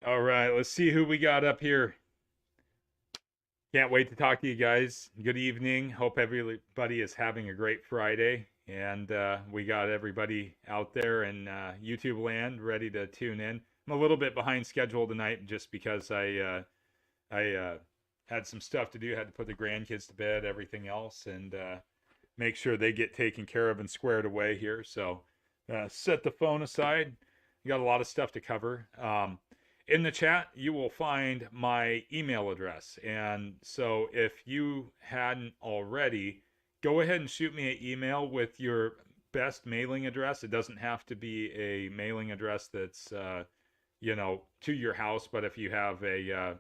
All right, let's see who we got up here. Can't wait to talk to you guys. Good evening. Hope everybody is having a great Friday. And we got everybody out there in YouTube land ready to tune in. I'm a little bit behind schedule tonight just because I had some stuff to do. Had to put the grandkids to bed, everything else, and make sure they get taken care of and squared away here. So set the phone aside. We got a lot of stuff to cover. In the chat, you will find my email address. And so if you hadn't already, go ahead and shoot me an email with your best mailing address. It doesn't have to be a mailing address that's, to your house, but if you have a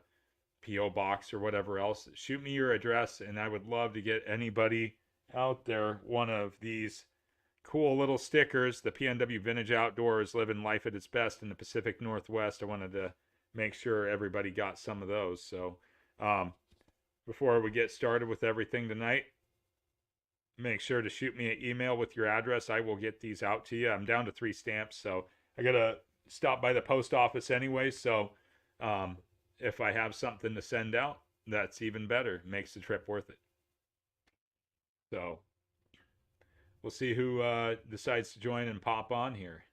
P.O. box or whatever else, shoot me your address. And I would love to get anybody out there one of these cool little stickers. The PNW Vintage Outdoors, living life at its best in the Pacific Northwest. I wanted to make sure everybody got some of those. So before we get started with everything tonight, make sure to shoot me an email with your address. I will get these out to you. I'm down to 3 stamps, so I gotta stop by the post office anyway. So if I have something to send out, that's even better. It makes the trip worth it. So we'll see who decides to join and pop on here.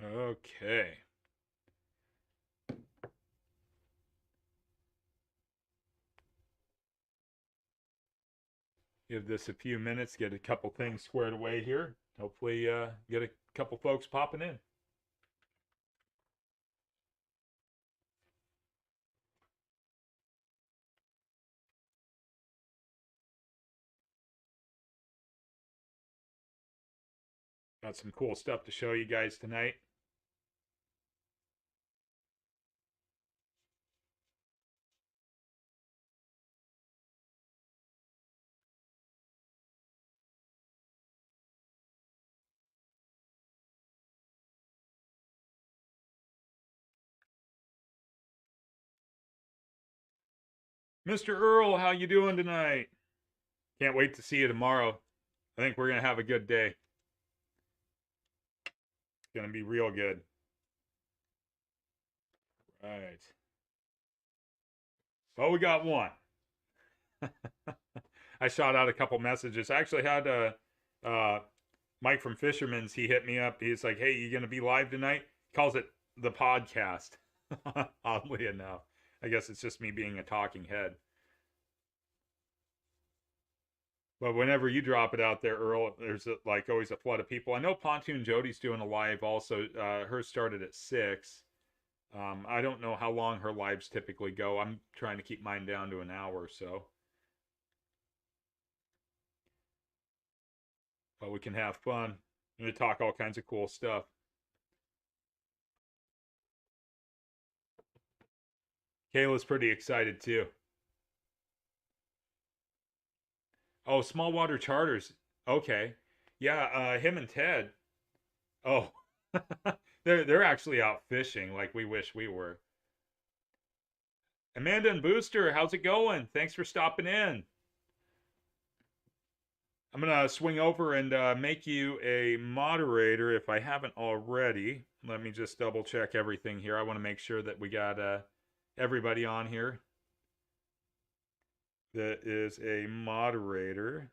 Okay. Give this a few minutes, get a couple things squared away here. Hopefully, get a couple folks popping in. Got some cool stuff to show you guys tonight. Mr. Earl, how you doing tonight? Can't wait to see you tomorrow. I think we're gonna have a good day. It's gonna be real good. Right. Well, we got one. I shot out a couple messages. I actually had Mike from Fisherman's. He hit me up. He's like, "Hey, you gonna be live tonight?" He calls it the podcast. Oddly enough, I guess it's just me being a talking head. But whenever you drop it out there, Earl, there's like always a flood of people. I know Pontoon Jody's doing a live also. Hers started at 6. I don't know how long her lives typically go. I'm trying to keep mine down to an hour or so. But we can have fun and talk all kinds of cool stuff. Kayla's pretty excited too. Oh, small water charters. Okay. Yeah, him and Ted. Oh. they're actually out fishing like we wish we were. Amanda and Booster, how's it going? Thanks for stopping in. I'm gonna swing over and make you a moderator if I haven't already. Let me just double check everything here. I want to make sure that we got everybody on here that is a moderator.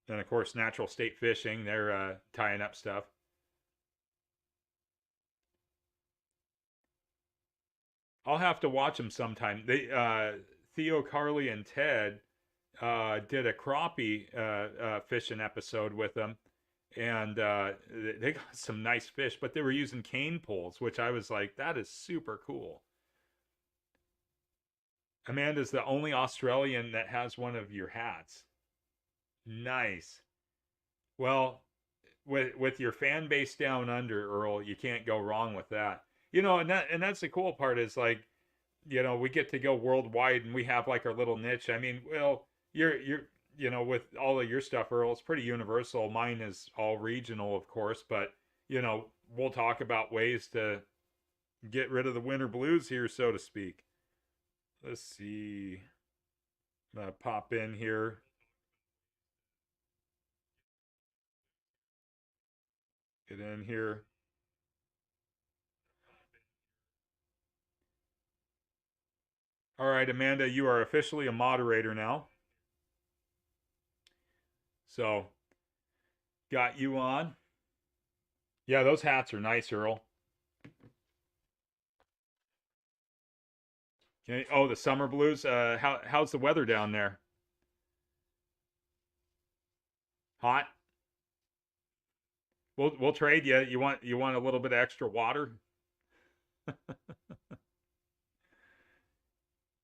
And of course, Natural State Fishing, they're tying up stuff. I'll have to watch them sometime. They Theo, Carly, and Ted did a crappie fishing episode with them, and they got some nice fish, but they were using cane poles, which I was like, that is super cool. Amanda's the only Australian that has one of your hats. Nice. Well, with your fan base down under, Earl, you can't go wrong with that. And that's the cool part is like, we get to go worldwide and we have like our little niche. I mean, well, you're with all of your stuff, Earl, it's pretty universal. Mine is all regional, of course, but we'll talk about ways to get rid of the winter blues here, so to speak. Let's see. Pop in here. Get in here. All right, Amanda, you are officially a moderator now. So, got you on. Yeah, those hats are nice, Earl. Okay. Oh, the summer blues. How's the weather down there? Hot. We'll trade you. You want a little bit of extra water?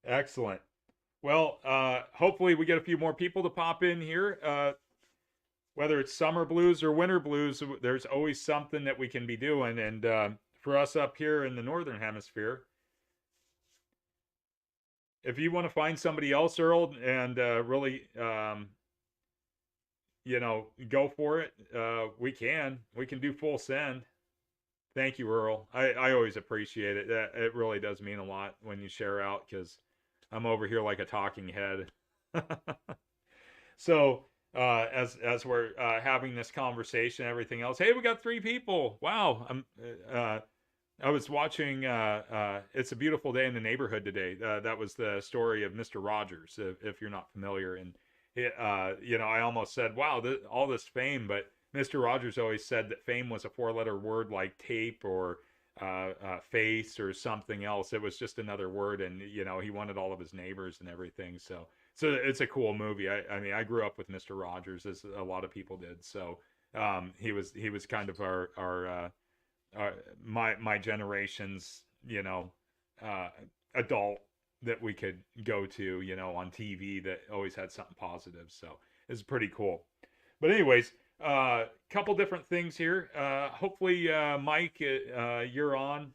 Excellent. Well, hopefully we get a few more people to pop in here. Whether it's summer blues or winter blues, there's always something that we can be doing. And for us up here in the northern hemisphere, if you want to find somebody else, Earl, and really, go for it, we can do full send. Thank you, Earl. I always appreciate it. It really does mean a lot when you share out because I'm over here like a talking head. So as we're having this conversation, everything else. Hey, we got 3 people. Wow. I was watching. It's a Beautiful Day in the Neighborhood today. That was the story of Mr. Rogers, if you're not familiar. And I almost said, "Wow, all this fame," but Mr. Rogers always said that fame was a 4-letter word like tape or face or something else. It was just another word, and he wanted all of his neighbors and everything. So it's a cool movie. I mean, I grew up with Mr. Rogers, as a lot of people did. So he was kind of our my generation's adult that we could go to on TV that always had something positive. So it's pretty cool. But anyways, couple different things here. Hopefully, Mike, you're on.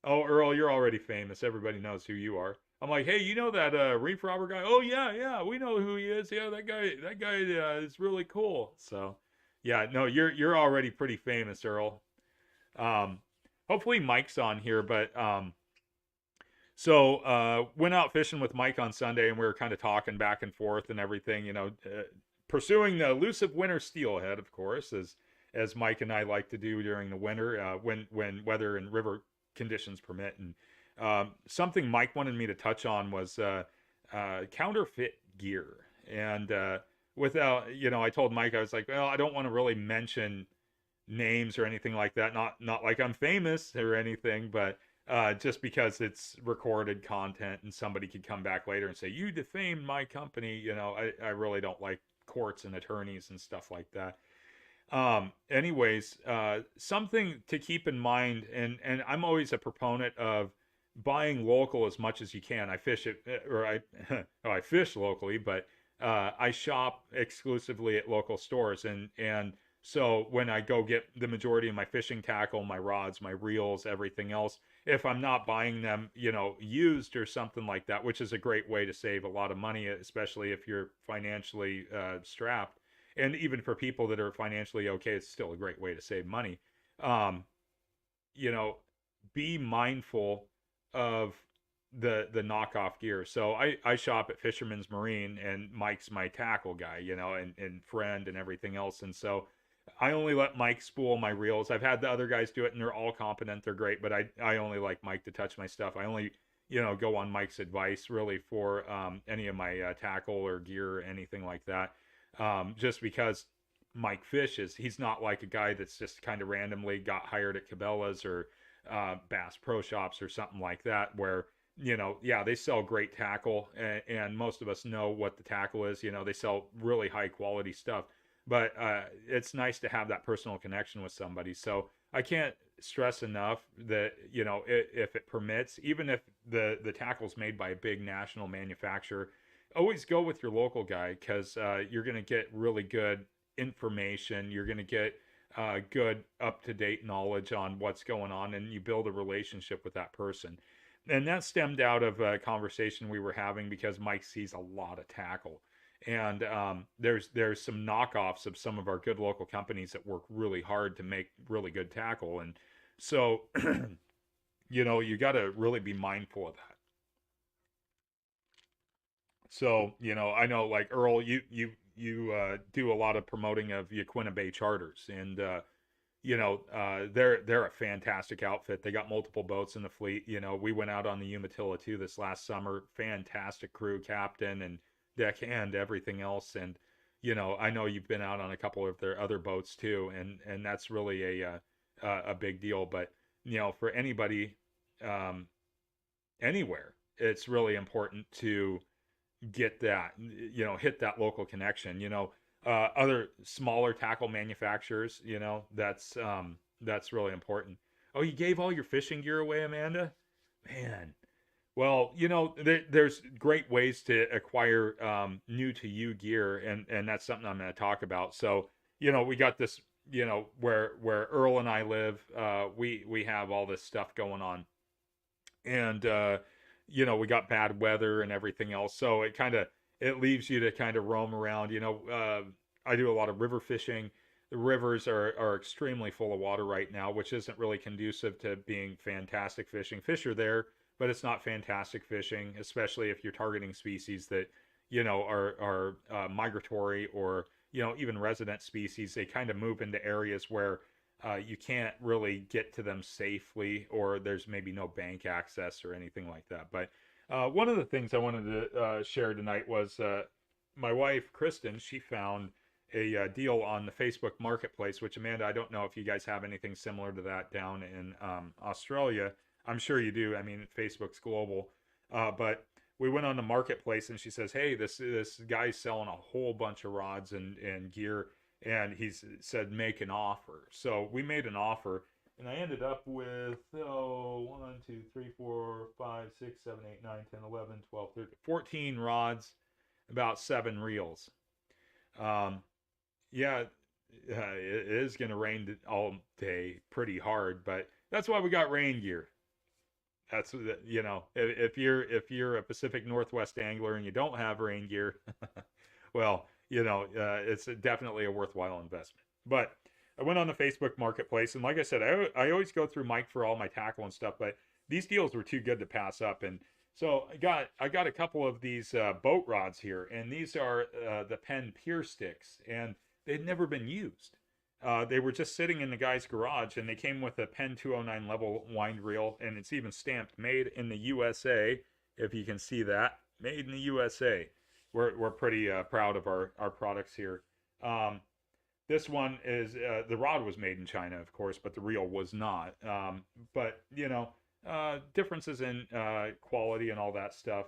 Oh, Earl, you're already famous. Everybody knows who you are. I'm like, hey, you know that reef robber guy? Oh yeah, we know who he is. Yeah, that guy is really cool. So, yeah, no, you're already pretty famous, Earl. Um, hopefully Mike's on here, but so went out fishing with Mike on Sunday, and we were kind of talking back and forth and everything. Pursuing the elusive winter steelhead, of course, as Mike and I like to do during the winter, when weather and river conditions permit. And something Mike wanted me to touch on was counterfeit gear. And without, I told Mike, I was like, well, I don't want to really mention names or anything like that. Not like I'm famous or anything, but just because it's recorded content and somebody could come back later and say, you defamed my company. I really don't like courts and attorneys and stuff like that. Anyways, something to keep in mind, and I'm always a proponent of buying local as much as you can. I fish it, or I fish locally, but I shop exclusively at local stores, and so when I go get the majority of my fishing tackle, my rods, my reels, everything else, if I'm not buying them, used or something like that, which is a great way to save a lot of money, especially if you're financially strapped. And even for people that are financially okay, it's still a great way to save money. Um, be mindful of the knockoff gear. So I shop at Fisherman's Marine, and Mike's my tackle guy, and friend and everything else. And so I only let Mike spool my reels. I've had the other guys do it, and they're all competent. They're great, but I only like Mike to touch my stuff. I only go on Mike's advice really for any of my tackle or gear or anything like that. Just because Mike fishes, he's not like a guy that's just kind of randomly got hired at Cabela's or Bass Pro Shops or something like that, where yeah, they sell great tackle, and most of us know what the tackle is. They sell really high quality stuff, but it's nice to have that personal connection with somebody. So I can't stress enough that if it permits, even if the tackle's made by a big national manufacturer, always go with your local guy, because you're going to get really good information. You're going to get good, up-to-date knowledge on what's going on, and you build a relationship with that person. And that stemmed out of a conversation we were having because Mike sees a lot of tackle. And there's some knockoffs of some of our good local companies that work really hard to make really good tackle. And so, you got to really be mindful of that. So, I know like Earl, you do a lot of promoting of Yaquina Bay charters, and they're a fantastic outfit. They got multiple boats in the fleet. We went out on the Umatilla too this last summer. Fantastic crew, captain and deckhand, everything else. And I know you've been out on a couple of their other boats too, and that's really a big deal. But for anybody anywhere, it's really important to get that, hit that local connection. Other smaller tackle manufacturers, that's really important. Oh, you gave all your fishing gear away, Amanda? Man. Well, there's great ways to acquire new to you gear, and that's something I'm going to talk about. So, we got this, where Earl and I live, we have all this stuff going on, and we got bad weather and everything else, so it leaves you to kind of roam around. I do a lot of river fishing. The rivers are extremely full of water right now, which isn't really conducive to being fantastic fishing. Fish are there, but it's not fantastic fishing, especially if you're targeting species that are migratory, or even resident species. They kind of move into areas where you can't really get to them safely, or there's maybe no bank access or anything like that. But one of the things I wanted to share tonight was my wife, Kristen. She found a deal on the Facebook Marketplace, which, Amanda, I don't know if you guys have anything similar to that down in Australia. I'm sure you do. I mean, Facebook's global. But we went on the Marketplace, and she says, hey, this guy's selling a whole bunch of rods and gear, and he said, make an offer. So we made an offer, and I ended up with 1, 2, 3, 4, 5, 6, 7, 8, 9, 10, 11, 12, 13, 14 rods, about 7 reels. Yeah, it is going to rain all day pretty hard, but that's why we got rain gear. That's, if you're a Pacific Northwest angler and you don't have rain gear, well, it's definitely a worthwhile investment. But I went on the Facebook Marketplace, and like I said, I always go through Mike for all my tackle and stuff, but these deals were too good to pass up. And so I got a couple of these boat rods here, and these are the Penn Pier sticks, and they'd never been used. They were just sitting in the guy's garage, and they came with a Penn 209 level wind reel, and it's even stamped "Made in the USA," if you can see that. Made in the USA. We're pretty proud of our products here. This one is, the rod was made in China, of course, but the reel was not. But, differences in quality and all that stuff,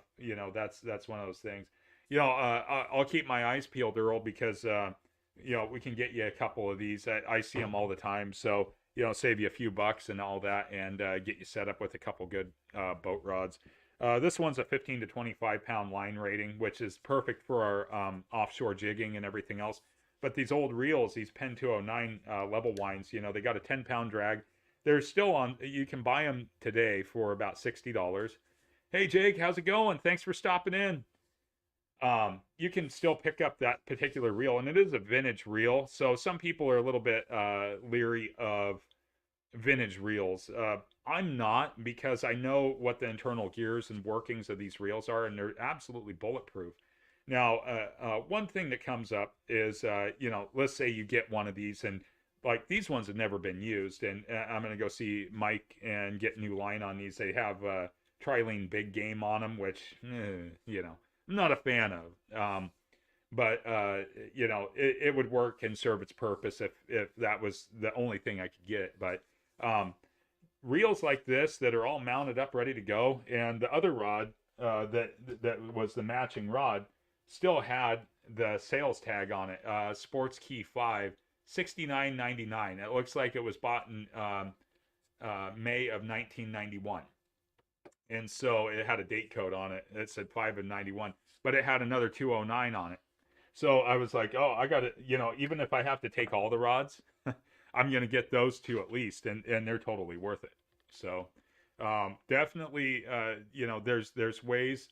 that's one of those things. I'll keep my eyes peeled, Earl, because we can get you a couple of these. I see them all the time. So, save you a few bucks and all that, and get you set up with a couple good boat rods. This one's a 15 to 25 pound line rating, which is perfect for our offshore jigging and everything else. But these old reels, these Penn 209 level winds, they got a 10-pound drag. They're still on. You can buy them today for about $60. Hey, Jake, how's it going? Thanks for stopping in. You can still pick up that particular reel, and it is a vintage reel. So some people are a little bit leery of vintage reels. I'm not, because I know what the internal gears and workings of these reels are, and they're absolutely bulletproof. Now, one thing that comes up is, let's say you get one of these, and like these ones have never been used, and I'm going to go see Mike and get new line on these. They have Trilene Big Game on them, which, I'm not a fan of. But it would work and serve its purpose if that was the only thing I could get. But reels like this that are all mounted up, ready to go, and the other rod that was the matching rod still had the sales tag on it. Sports Key 5, $69.99. It looks like it was bought in May of 1991. And so it had a date code on it. It said 5 of 91, but it had another 209 on it. So I was like, oh, I got to, even if I have to take all the rods, I'm going to get those two at least, and they're totally worth it. So definitely, there's ways.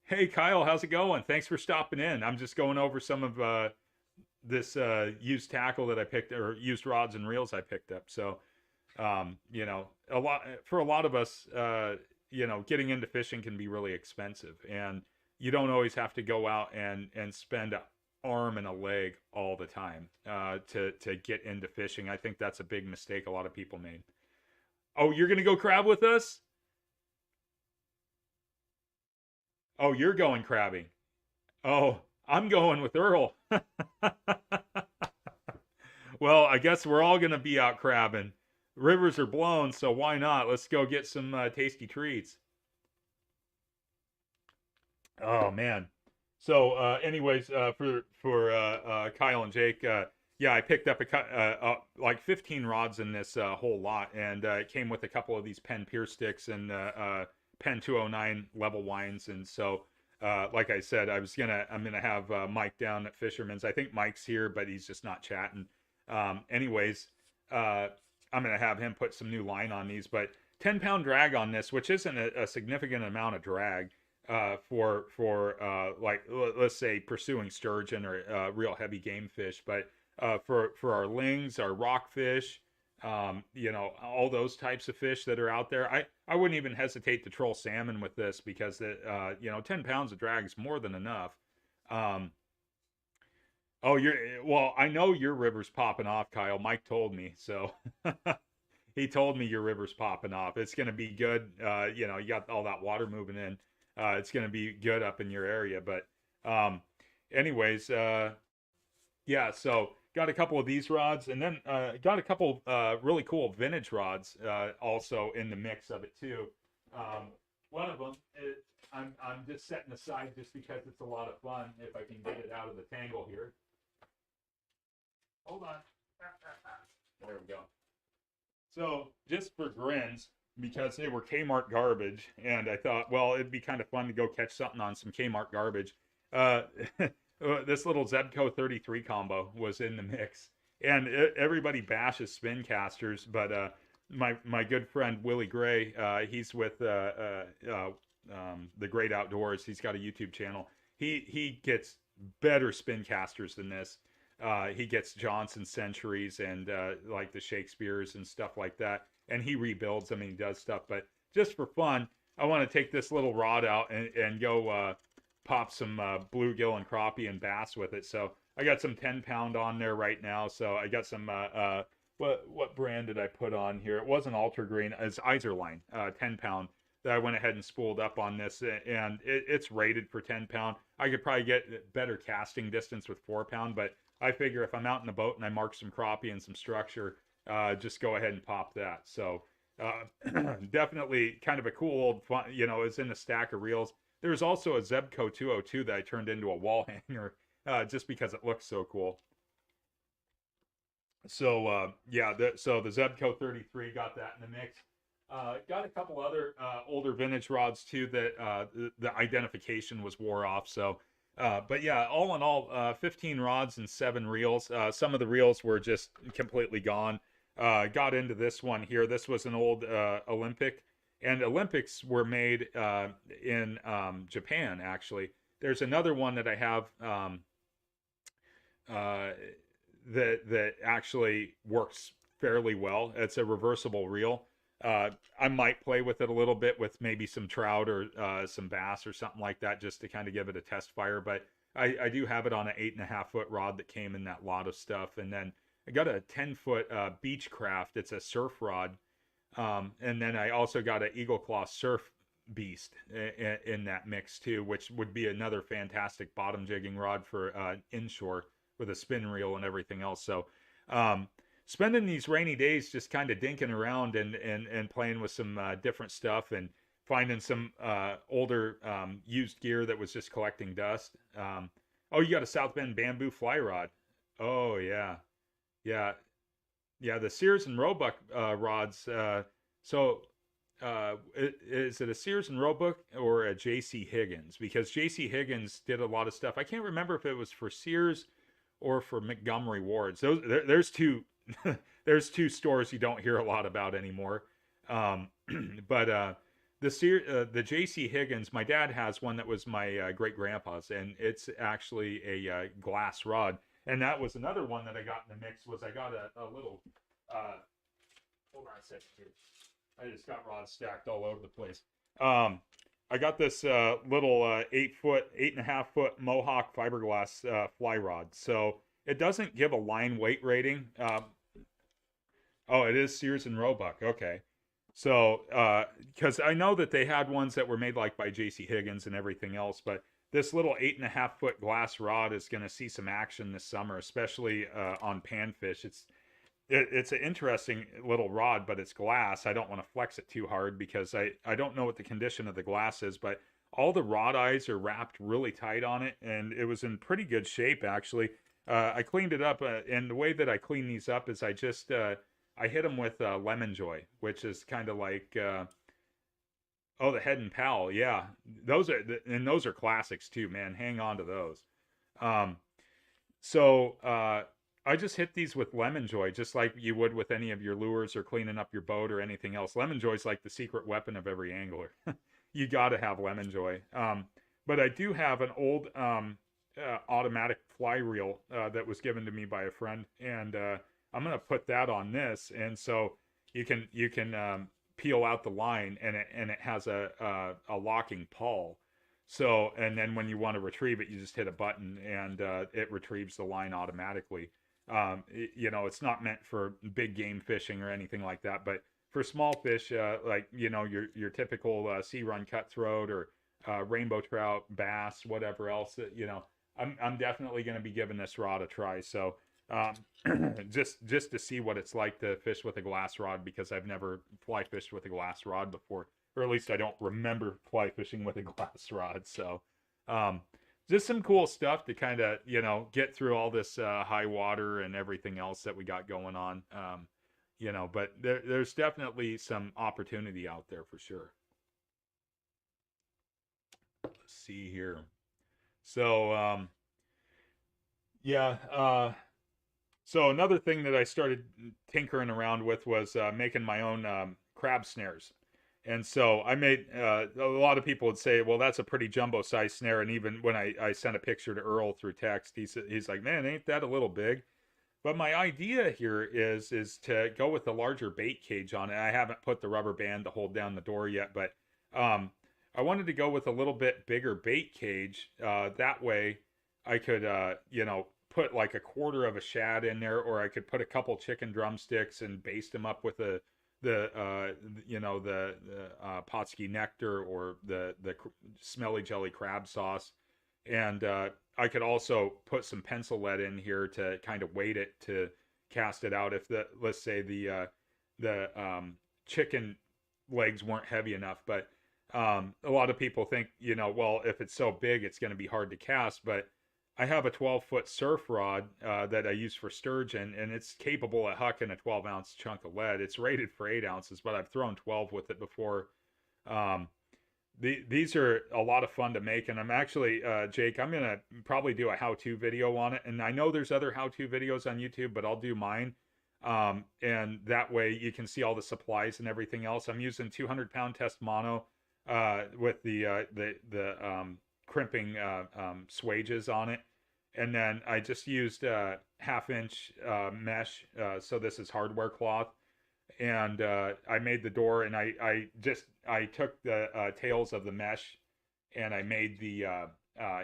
Hey, Kyle, how's it going? Thanks for stopping in. I'm just going over some of this used tackle that I picked, or used rods and reels I picked up. So, a lot of us, getting into fishing can be really expensive, and you don't always have to go out and spend an arm and a leg all the time to get into fishing. I think that's a big mistake a lot of people made. Oh, you're gonna go crab with us? Oh, you're going crabbing. Oh, I'm going with Earl. Well, I guess we're all going to be out crabbing. Rivers are blown, so why not? Let's go get some tasty treats. Oh man. So, anyways, for Kyle and Jake, yeah, I picked up like 15 rods in this whole lot, and it came with a couple of these Penn Pier sticks and Penn 209 level wines, and so. Like I said, I'm gonna have Mike down at Fisherman's. I think Mike's here, but he's just not chatting. Anyways, I'm gonna have him put some new line on these, but 10-pound drag on this, which isn't a significant amount of drag for like let's say pursuing sturgeon or real heavy game fish, but for our lings, our rockfish, all those types of fish that are out there. I wouldn't even hesitate to troll salmon with this because 10 pounds of drag is more than enough. Um, oh, well, I know your river's popping off, Kyle. Mike told me, so he told me your river's popping off. It's going to be good. You got all that water moving in. It's going to be good up in your area. But, anyways, yeah, so got a couple of these rods, and then got a couple really cool vintage rods also in the mix of it too. One of them I'm just setting aside just because it's a lot of fun if I can get it out of the tangle here. Hold on. There we go. So just for grins, because they were Kmart garbage, and I thought, well, it'd be kind of fun to go catch something on some Kmart garbage. Uh, this little Zebco 33 combo was in the mix, and everybody bashes spin casters, but my good friend Willie Gray, he's with the Great Outdoors. He's got a YouTube channel. He gets better spin casters than this. He gets Johnson Centuries and like the Shakespeare's and stuff like that, and he rebuilds them and he does stuff. But just for fun, I want to take this little rod out and go pop some bluegill and crappie and bass with it. So I got some 10-pound on there right now. So I got some what brand did I put on here? It wasn't Ultra Green. It's Izorline 10-pound that I went ahead and spooled up on this, and it's rated for 10-pound. I could probably get better casting distance with 4-pound, but I figure if I'm out in the boat and I mark some crappie and some structure, just go ahead and pop that. So definitely kind of a cool old fun, it's in a stack of reels. There's also a Zebco 202 that I turned into a wall hanger just because it looks so cool. So yeah, so the Zebco 33 got that in the mix. Got a couple other older vintage rods too that the identification was wore off. So but yeah, all in all, 15 rods and 7 reels. Some of the reels were just completely gone. Got into this one here. This was an old Olympic, and Olympics were made in Japan, actually. There's another one that I have that actually works fairly well. It's a reversible reel. I might play with it a little bit with maybe some trout or some bass or something like that, just to kind of give it a test fire. But I do have it on an 8.5-foot rod that came in that lot of stuff. And then I got a 10-foot Beechcraft. It's a surf rod. And then I also got an Eagle Claw Surf Beast in that mix too, which would be another fantastic bottom jigging rod for inshore with a spin reel and everything else. So spending these rainy days just kind of dinking around and playing with some different stuff and finding some older used gear that was just collecting dust. Oh, you got a South Bend bamboo fly rod. Oh yeah, yeah, yeah. The Sears and Roebuck rods. So is it a Sears and Roebuck or a J.C. Higgins? Because J.C. Higgins did a lot of stuff. I can't remember if it was for Sears or for Montgomery Ward's. There's two there's two stores you don't hear a lot about anymore. Um, but the J.C. Higgins, my dad has one that was my great grandpa's, and it's actually a glass rod. And that was another one that I got in the mix. Was I got a little hold on a second here. I just got rods stacked all over the place. I got this little 8.5 foot Mohawk fiberglass fly rod. So it doesn't give a line weight rating. Oh, it is Sears and Roebuck. Okay. So, because I know that they had ones that were made like by J.C. Higgins and everything else, but this little 8.5 foot glass rod is going to see some action this summer, especially on panfish. It's an interesting little rod, but it's glass. I don't want to flex it too hard because I don't know what the condition of the glass is, but all the rod eyes are wrapped really tight on it, and it was in pretty good shape, actually. I cleaned it up, and the way that I clean these up is I just I hit them with Lemon Joy, which is kind of like oh, the Head and Pal, yeah. Those are classics too, man. Hang on to those. Um, so I just hit these with Lemon Joy, just like you would with any of your lures or cleaning up your boat or anything else. Lemon Joy is like the secret weapon of every angler. You got to have Lemon Joy. But I do have an old automatic fly reel that was given to me by a friend, and I'm gonna put that on this, and so you can peel out the line, and it has a locking pawl. So, and then when you want to retrieve it, you just hit a button, and it retrieves the line automatically. It's not meant for big game fishing or anything like that, but for small fish, like your typical sea run cutthroat or rainbow trout, bass, whatever else, I'm definitely going to be giving this rod a try. So just to see what it's like to fish with a glass rod, because I've never fly fished with a glass rod before, or at least I don't remember fly fishing with a glass rod. So just some cool stuff to kind of get through all this high water and everything else that we got going on. But there's definitely some opportunity out there for sure. Let's see here. So yeah. So another thing that I started tinkering around with was making my own crab snares. And so I made, a lot of people would say, well, that's a pretty jumbo size snare. And even when I sent a picture to Earl through text, he's like, man, ain't that a little big? But my idea here is to go with a larger bait cage on it. I haven't put the rubber band to hold down the door yet, but I wanted to go with a little bit bigger bait cage. That way I could, put like a quarter of a shad in there, or I could put a couple chicken drumsticks and baste them up with the Potski nectar or the smelly jelly crab sauce. And I could also put some pencil lead in here to kind of weight it to cast it out if let's say the chicken legs weren't heavy enough. But a lot of people think, well, if it's so big, it's going to be hard to cast. But I have a 12-foot surf rod that I use for sturgeon, and it's capable of hucking a 12-ounce chunk of lead. It's rated for 8 ounces, but I've thrown 12 with it before. These are a lot of fun to make, and I'm actually, Jake, I'm going to probably do a how-to video on it. And I know there's other how-to videos on YouTube, but I'll do mine. And that way you can see all the supplies and everything else. I'm using 200-pound test mono with the crimping swages on it. And then I just used 1/2-inch mesh. So this is hardware cloth. And I made the door, and I took the tails of the mesh, and I made the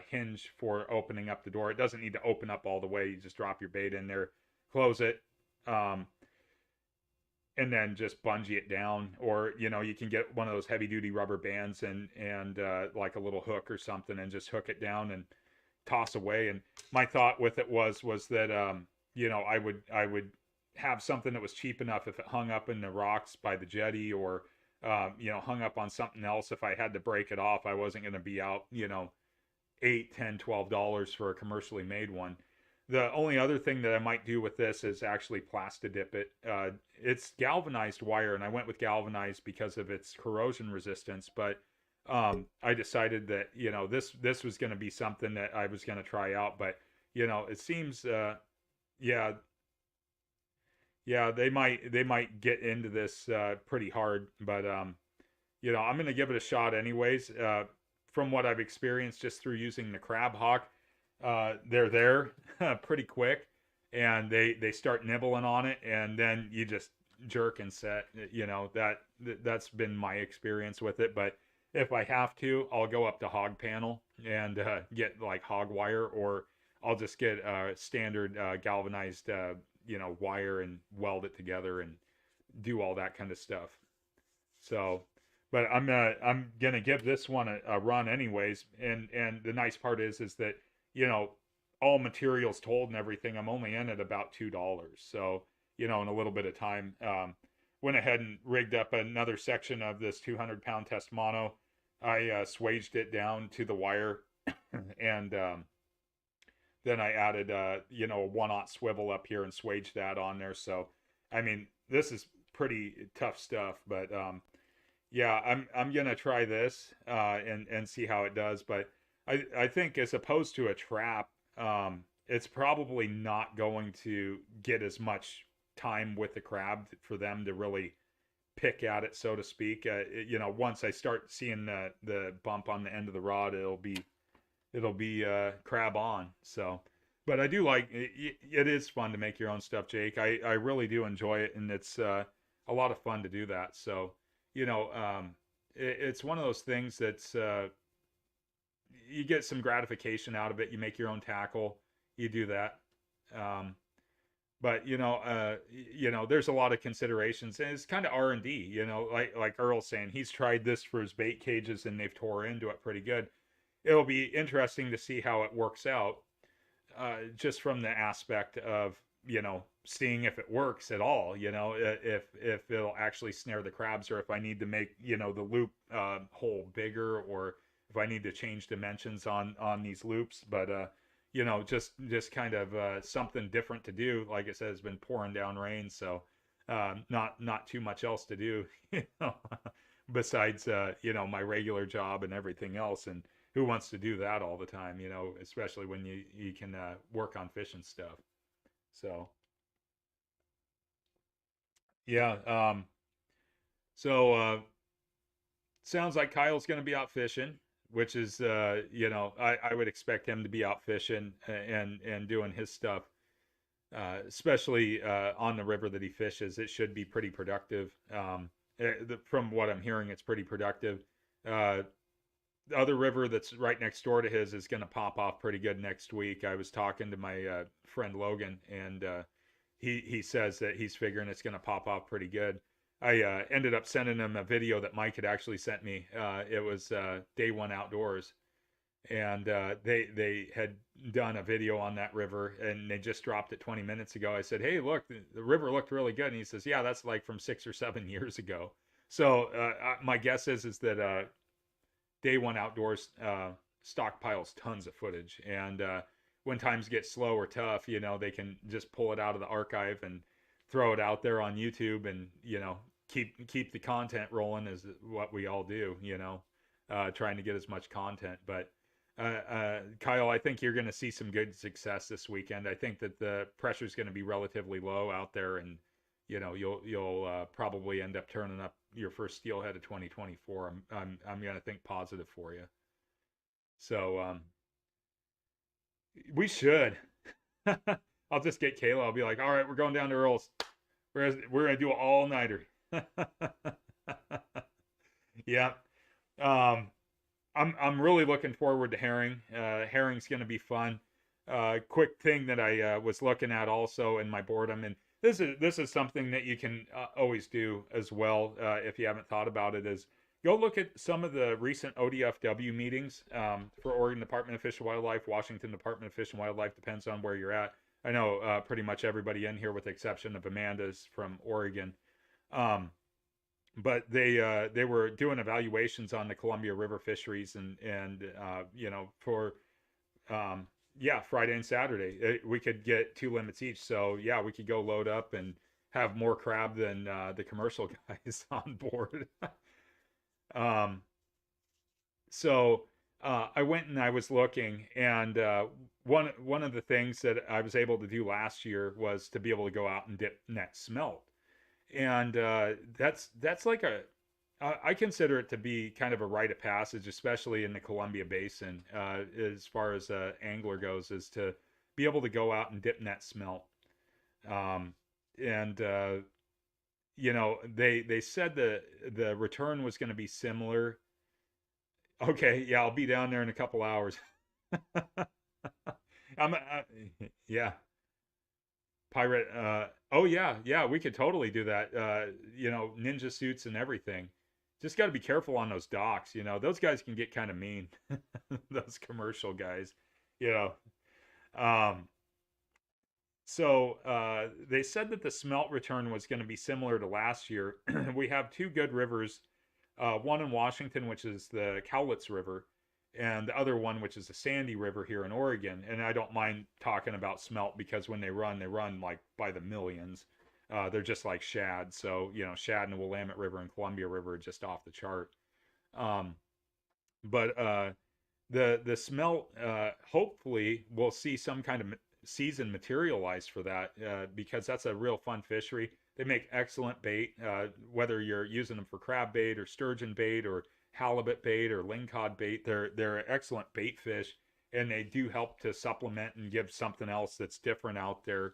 hinge for opening up the door. It doesn't need to open up all the way. You just drop your bait in there, close it, and then just bungee it down. Or you can get one of those heavy duty rubber bands and like a little hook or something, and just hook it down and toss away. And my thought with it was that I would have something that was cheap enough if it hung up in the rocks by the jetty, or hung up on something else. If I had to break it off, I wasn't going to be out $8, $10, $12 for a commercially made one. The only other thing that I might do with this is actually plastidip it. It's galvanized wire, and I went with galvanized because of its corrosion resistance. But I decided that this was going to be something that I was going to try out. But it seems yeah, yeah, they might get into this pretty hard. But I'm going to give it a shot anyways. From what I've experienced just through using the Crab Hawk, they're there pretty quick, and they start nibbling on it, and then you just jerk and set. That's been my experience with it. But if I have to, I'll go up to hog panel and get like hog wire, or I'll just get standard galvanized wire and weld it together and do all that kind of stuff. So, but I'm gonna give this one a run anyways. And the nice part is that all materials told and everything, I'm only in at about $2. So in a little bit of time, went ahead and rigged up another section of this 200-pound test mono. I swaged it down to the wire, and then I added a 1/0 swivel up here and swaged that on there. So I mean, this is pretty tough stuff. But yeah, I'm gonna try this and see how it does. But I think as opposed to a trap, it's probably not going to get as much time with the crab for them to really pick at it, so to speak. Once I start seeing the bump on the end of the rod, it'll be crab on. So, but I do like it. It is fun to make your own stuff, Jake. I really do enjoy it, and it's a lot of fun to do that. So, it's one of those things that's you get some gratification out of it. You make your own tackle, you do that. But there's a lot of considerations, and it's kind of R&D. Like Earl's saying, he's tried this for his bait cages, and they've tore into it pretty good. It'll be interesting to see how it works out, just from the aspect of seeing if it works at all. If it'll actually snare the crabs, or if I need to make the loop hole bigger, or if I need to change dimensions on these loops. But just kind of something different to do. Like I said, it's been pouring down rain, so not too much else to do, besides my regular job and everything else. And who wants to do that all the time? Especially when you can work on fishing stuff. So yeah. Sounds like Kyle's going to be out fishing, which is I would expect him to be out fishing and doing his stuff, especially on the river that he fishes. It should be pretty productive. From what I'm hearing, it's pretty productive. The other river that's right next door to his is going to pop off pretty good next week. I was talking to my friend Logan, and he says that he's figuring it's going to pop off pretty good. I ended up sending him a video that Mike had actually sent me. It was Day One Outdoors, and they had done a video on that river, and they just dropped it 20 minutes ago. I said, "Hey, look, the river looked really good," and he says, "Yeah, that's like from 6 or 7 years ago." So my guess is that Day One Outdoors stockpiles tons of footage, and when times get slow or tough, they can just pull it out of the archive and throw it out there on YouTube, and keep the content rolling, is what we all do, trying to get as much content. But Kyle, I think you're going to see some good success this weekend. I think that the pressure is going to be relatively low out there, and you'll probably end up turning up your first steelhead of 2024. I'm going to think positive for you. So we should. I'll just get Kayla. I'll be like, all right, we're going down to Earl's. We're going to do an all-nighter. Yeah. I'm really looking forward to herring. Herring's going to be fun. Quick thing that I was looking at also in my boredom, and this is something that you can always do as well, if you haven't thought about it, is go look at some of the recent ODFW meetings for Oregon Department of Fish and Wildlife, Washington Department of Fish and Wildlife, depends on where you're at. I know pretty much everybody in here, with the exception of Amanda's from Oregon. But they were doing evaluations on the Columbia River fisheries, and for yeah, Friday and Saturday. We could get 2 limits each. So yeah, we could go load up and have more crab than the commercial guys on board. um, so I went and I was looking, and one of the things that I was able to do last year was to be able to go out and dip net smelt, and that's like a I consider it to be kind of a rite of passage, especially in the Columbia Basin, as far as angler goes, is to be able to go out and dip net smelt. Um, and you know, they said the return was going to be similar. Okay, yeah, I'll be down there in a couple hours. Yeah, pirate. Oh yeah, yeah, we could totally do that. You know, ninja suits and everything. Just got to be careful on those docks. You know, those guys can get kind of mean. Those commercial guys. You know. Um, so they said that the smelt return was going to be similar to last year. We have two good rivers, one in Washington, which is the Cowlitz River, and the other one, which is the Sandy River here in Oregon. And I don't mind talking about smelt because when they run like by the millions. They're just like shad. So, you know, shad in the Willamette River and Columbia River are just off the chart. Um, but the smelt, hopefully, we'll see some kind of season materialize for that because that's a real fun fishery. They make excellent bait, whether you're using them for crab bait or sturgeon bait or halibut bait or lingcod bait. They're excellent bait fish, and they do help to supplement and give something else that's different out there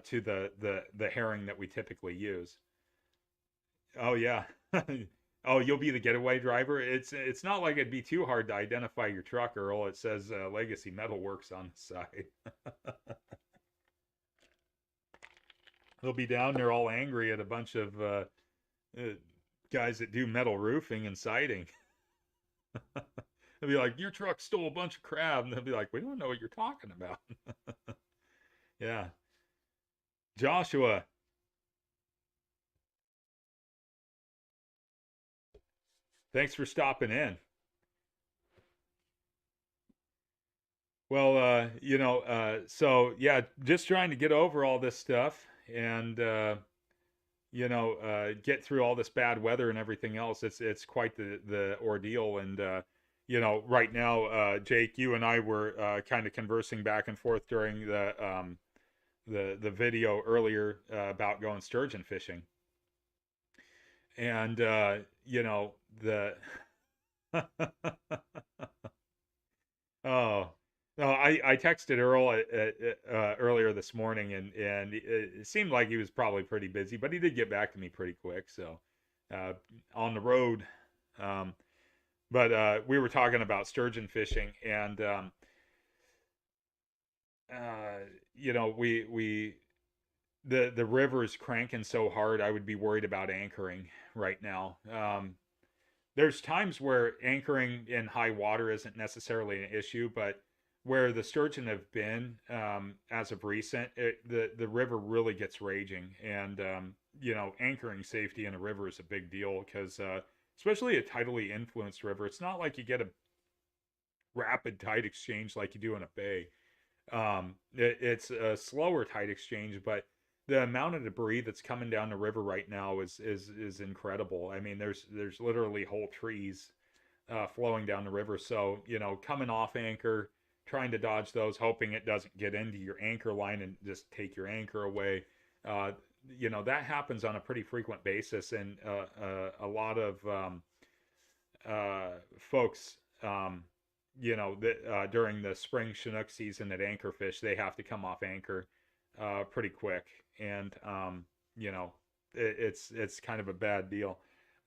to the herring that we typically use. Oh yeah. Oh, you'll be the getaway driver. It's not like it'd be too hard to identify your truck, Earl. It says Legacy Metalworks on the side. They'll be down there all angry at a bunch of uh, guys that do metal roofing and siding. They'll be like, "Your truck stole a bunch of crab," and they'll be like, "We don't know what you're talking about." Yeah, Joshua. Thanks for stopping in. Well, you know, so yeah, just trying to get over all this stuff and you know, get through all this bad weather and everything else. It's quite the ordeal. And you know, right now, Jake, you and I were kind of conversing back and forth during the video earlier about going sturgeon fishing, and you know the Oh, no, I texted Earl earlier this morning, and it seemed like he was probably pretty busy, but he did get back to me pretty quick. So, uh, on the road, um, but we were talking about sturgeon fishing, and uh, you know, we the river is cranking so hard. I would be worried about anchoring right now. There's times where anchoring in high water isn't necessarily an issue, but where the sturgeon have been as of recent, the river really gets raging, and you know, anchoring safety in a river is a big deal because especially a tidally influenced river, it's not like you get a rapid tide exchange like you do in a bay. It's a slower tide exchange, but the amount of debris that's coming down the river right now is incredible. I mean, there's literally whole trees flowing down the river. So you know, coming off anchor, trying to dodge those, hoping it doesn't get into your anchor line and just take your anchor away. Uh, you know, that happens on a pretty frequent basis, and a lot of folks, you know, that during the spring Chinook season at Anchorfish, they have to come off anchor pretty quick, and you know, it's kind of a bad deal.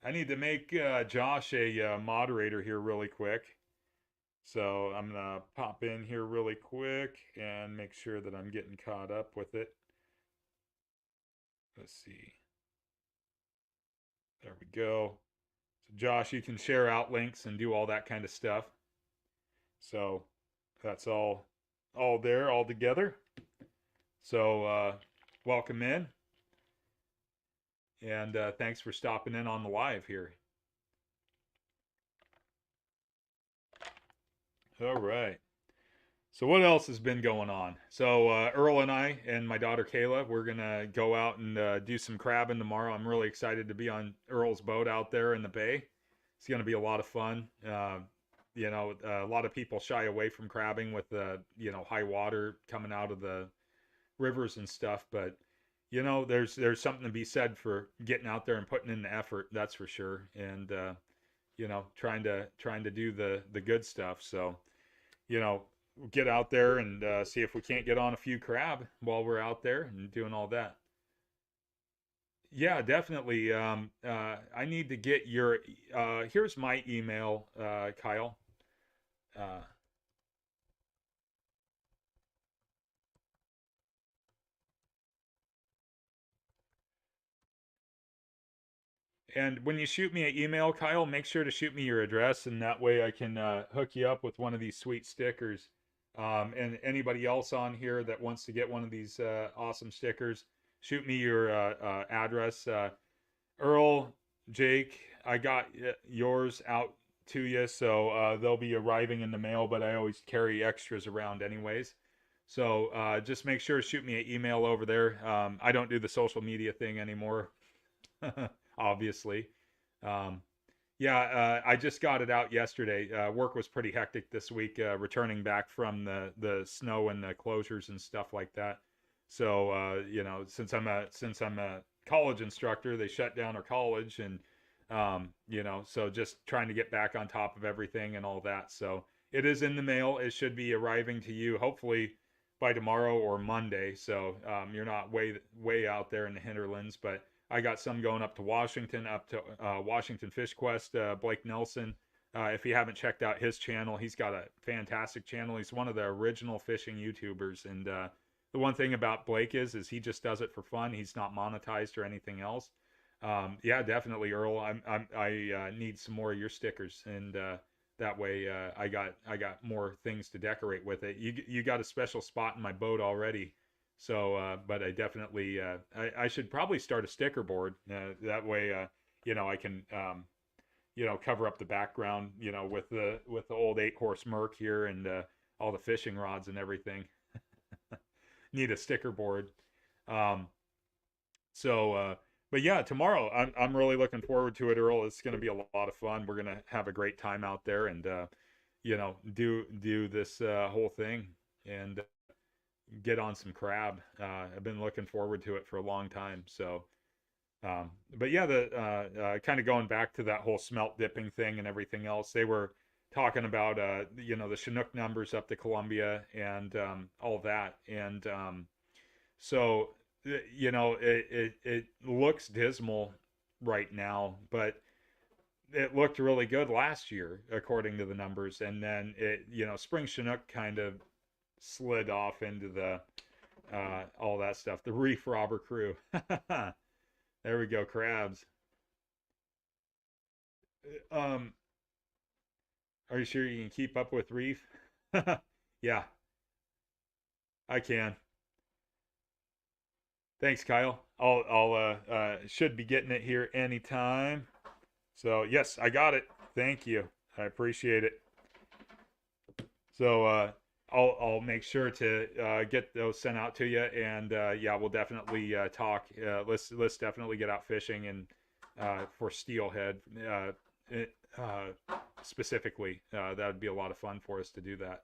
I need to make Josh a moderator here really quick. So I'm gonna pop in here really quick and make sure that I'm getting caught up with it. Let's see. There we go. So Josh, you can share out links and do all that kind of stuff. So that's all there, all together. So welcome in, and thanks for stopping in on the live here. All right. So what else has been going on? So Earl and I and my daughter Kayla, we're gonna go out and do some crabbing tomorrow. I'm really excited to be on Earl's boat out there in the bay. It's gonna be a lot of fun. A lot of people shy away from crabbing with high water coming out of the rivers and stuff, but there's something to be said for getting out there and putting in the effort. That's for sure, and trying to do the good stuff. So you know, get out there and see if we can't get on a few crab while we're out there and doing all that. Yeah, definitely. I need to get your. Here's my email, Kyle. Uh, and when you shoot me an email, Kyle, make sure to shoot me your address, and that way I can hook you up with one of these sweet stickers. And anybody else on here that wants to get one of these awesome stickers, shoot me your address. Earl, Jake, I got yours out to you, so they'll be arriving in the mail, but I always carry extras around anyways. So just make sure to shoot me an email over there. I don't do the social media thing anymore, obviously. Um, yeah, I just got it out yesterday. Work was pretty hectic this week, returning back from the snow and the closures and stuff like that. So since I'm a college instructor, they shut down our college, and so just trying to get back on top of everything and all that. So it is in the mail. It should be arriving to you hopefully by tomorrow or Monday. So you're not way out there in the hinterlands, but I got some going up to Washington, up to Washington Fish Quest. Blake Nelson. If you haven't checked out his channel, he's got a fantastic channel. He's one of the original fishing YouTubers, and the one thing about Blake is he just does it for fun. He's not monetized or anything else. Yeah, definitely, Earl. I need some more of your stickers, and that way I got more things to decorate with it. You got a special spot in my boat already. So, but I definitely I should probably start a sticker board. That way, I can cover up the background, with the old 8-horse Merc here and all the fishing rods and everything. Need a sticker board. Um, so, but yeah, tomorrow I'm really looking forward to it, Earl. It's going to be a lot of fun. We're going to have a great time out there and do this whole thing and get on some crab. I've been looking forward to it for a long time. So, but yeah, the kind of going back to that whole smelt dipping thing and everything else, they were talking about the Chinook numbers up to Columbia and all that, and so it looks dismal right now, but it looked really good last year according to the numbers, and then spring Chinook kind of slid off into the all that stuff. The reef robber crew. There we go, crabs. Um, are you sure you can keep up with reef? Yeah, I can. Thanks, Kyle. I'll should be getting it here anytime. So yes, I got it. Thank you. I appreciate it. So I'll make sure to get those sent out to you, and yeah, we'll definitely talk. Let's definitely get out fishing and for steelhead specifically. That would be a lot of fun for us to do that.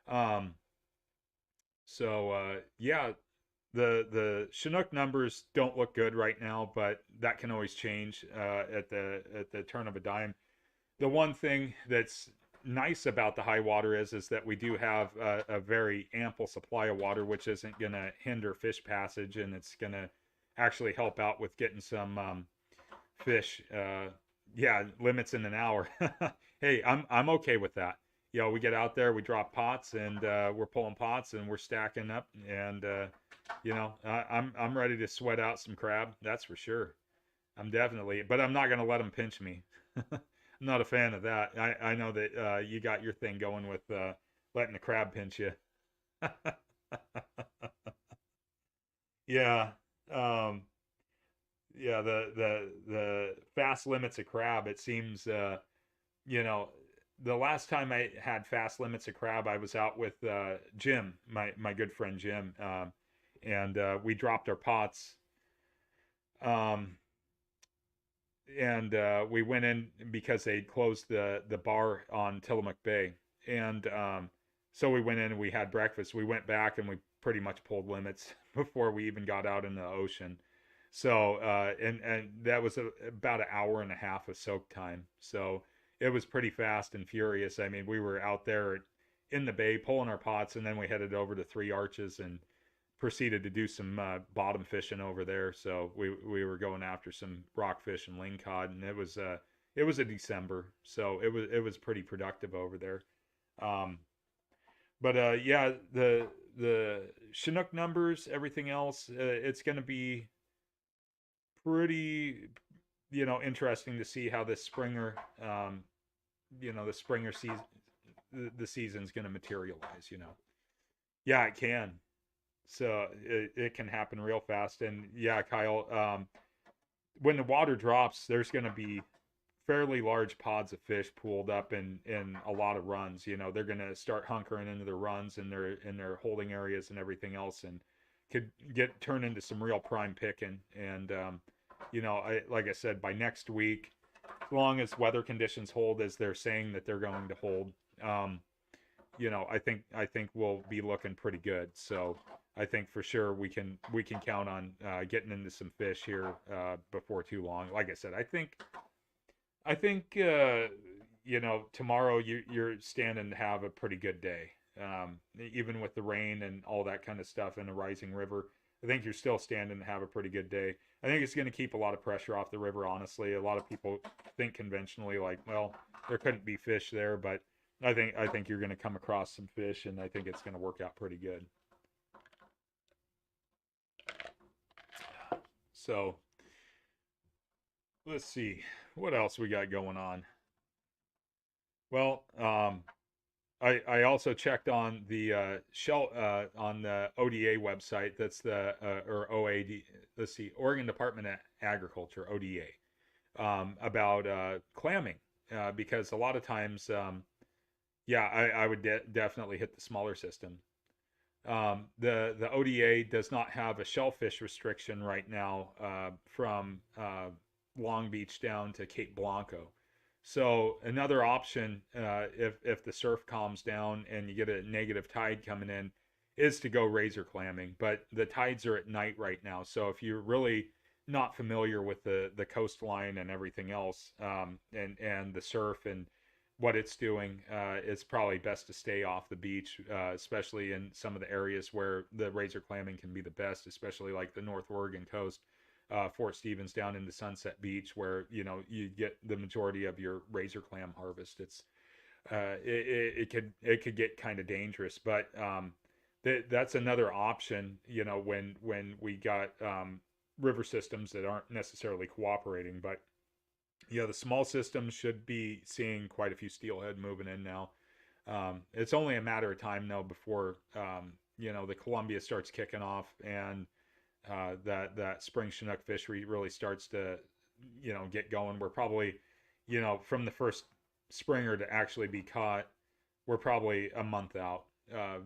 Um, yeah, the Chinook numbers don't look good right now, but that can always change at the turn of a dime. The one thing that's nice about the high water is that we do have a very ample supply of water, which isn't going to hinder fish passage, and it's going to actually help out with getting some fish. Yeah, limits in an hour. Hey, I'm okay with that. We get out there, we drop pots, and we're pulling pots, and we're stacking up, and I'm ready to sweat out some crab. That's for sure. But I'm not gonna let them pinch me. I'm not a fan of that. I know that you got your thing going with letting the crab pinch you. Yeah. Um, yeah, the fast limits of crab, it seems you know the last time I had fast limits of crab, I was out with Jim, my good friend Jim, and we dropped our pots. Um, and we went in because they closed the bar on Tillamook Bay, and so we went in and we had breakfast. We went back and we pretty much pulled limits before we even got out in the ocean. So and that was about an hour and a half of soak time. So it was pretty fast and furious. I mean, we were out there in the bay pulling our pots, and then we headed over to Three Arches and proceeded to do some bottom fishing over there. So we were going after some rockfish and lingcod, and it was a December, so it was pretty productive over there. Um, but yeah, the Chinook numbers, everything else, it's going to be pretty, interesting to see how this Springer, the Springer season, the season's going to materialize. Yeah, it can. So it can happen real fast. And yeah, Kyle, when the water drops, there's going to be fairly large pods of fish pooled up in a lot of runs. They're going to start hunkering into their runs and their holding areas and everything else, and could turn into some real prime picking. And like I said, by next week, as long as weather conditions hold as they're saying that they're going to hold, I think we'll be looking pretty good. So I think for sure we can count on getting into some fish here before too long. Like I said, I think tomorrow you're standing to have a pretty good day. Even with the rain and all that kind of stuff and a rising river, I think you're still standing to have a pretty good day. I think it's going to keep a lot of pressure off the river. Honestly, a lot of people think conventionally like, well, there couldn't be fish there, but I think you're going to come across some fish, and I think it's going to work out pretty good. So let's see what else we got going on. Well, I also checked on the shell on the ODA website. That's the or OAD. Let's see, Oregon Department of Agriculture, ODA, about clamming, because a lot of times, yeah, I would definitely hit the smaller system. The ODA does not have a shellfish restriction right now from Long Beach down to Cape Blanco. So another option, if the surf calms down and you get a negative tide coming in, is to go razor clamming. But the tides are at night right now, so if you're really not familiar with the coastline and everything else, and the surf and what it's doing, it's probably best to stay off the beach, especially in some of the areas where the razor clamming can be the best, especially like the North Oregon coast, Fort Stevens down into Sunset Beach, where you get the majority of your razor clam harvest. It's it could get kind of dangerous, but that's another option. When we got river systems that aren't necessarily cooperating, but yeah, the small systems should be seeing quite a few steelhead moving in now. It's only a matter of time though before the Columbia starts kicking off, and that spring Chinook fishery really starts to get going. We're probably from the first springer to actually be caught, we're probably a month out,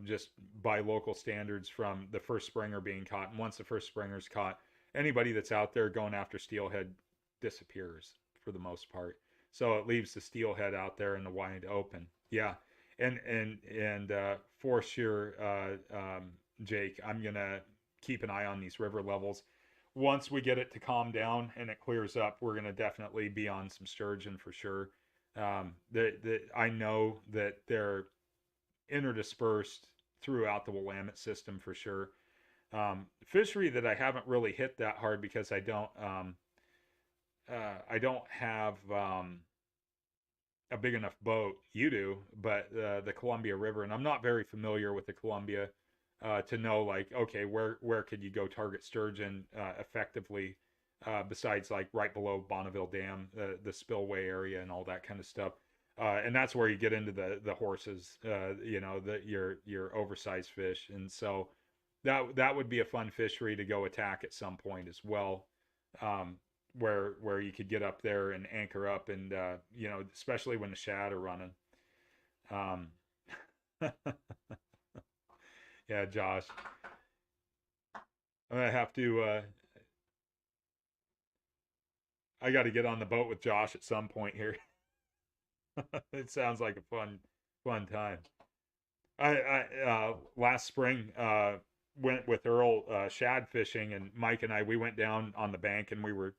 just by local standards from the first springer being caught. And once the first springer's caught, anybody that's out there going after steelhead disappears for the most part. So it leaves the steelhead out there in the wide open. Yeah, and for sure, Jake, I'm gonna keep an eye on these river levels. Once we get it to calm down and it clears up, we're gonna definitely be on some sturgeon for sure. I know that they're interdispersed throughout the Willamette system for sure. Fishery that I haven't really hit that hard because I don't have a big enough boat. You do, but the Columbia River, and I'm not very familiar with the Columbia to know like, okay, where could you go target sturgeon effectively, besides like right below Bonneville Dam, the spillway area and all that kind of stuff. And that's where you get into the horses, your oversized fish, and so that would be a fun fishery to go attack at some point as well. Where you could get up there and anchor up, and especially when the shad are running. Um, yeah, Josh, I'm gonna have to. I got to get on the boat with Josh at some point here. It sounds like a fun time. I last spring went with Earl shad fishing, and Mike and I we went down on the bank and we were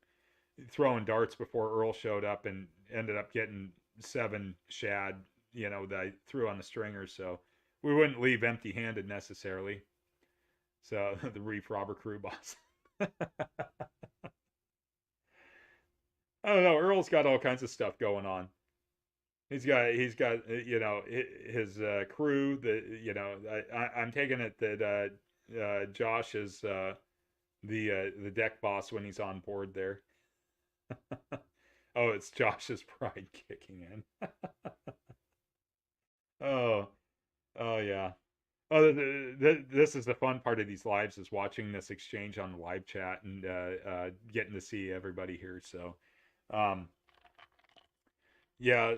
throwing darts before Earl showed up, and ended up getting 7 shad, that I threw on the stringer. So we wouldn't leave empty-handed necessarily. So the Reef Robber Crew boss. I don't know. Earl's got all kinds of stuff going on. He's got his crew. I'm taking it that Josh is the deck boss when he's on board there. Oh, it's Josh's pride kicking in. Oh, oh yeah. Oh, this is the fun part of these lives, is watching this exchange on the live chat, and getting to see everybody here. So, um, yeah,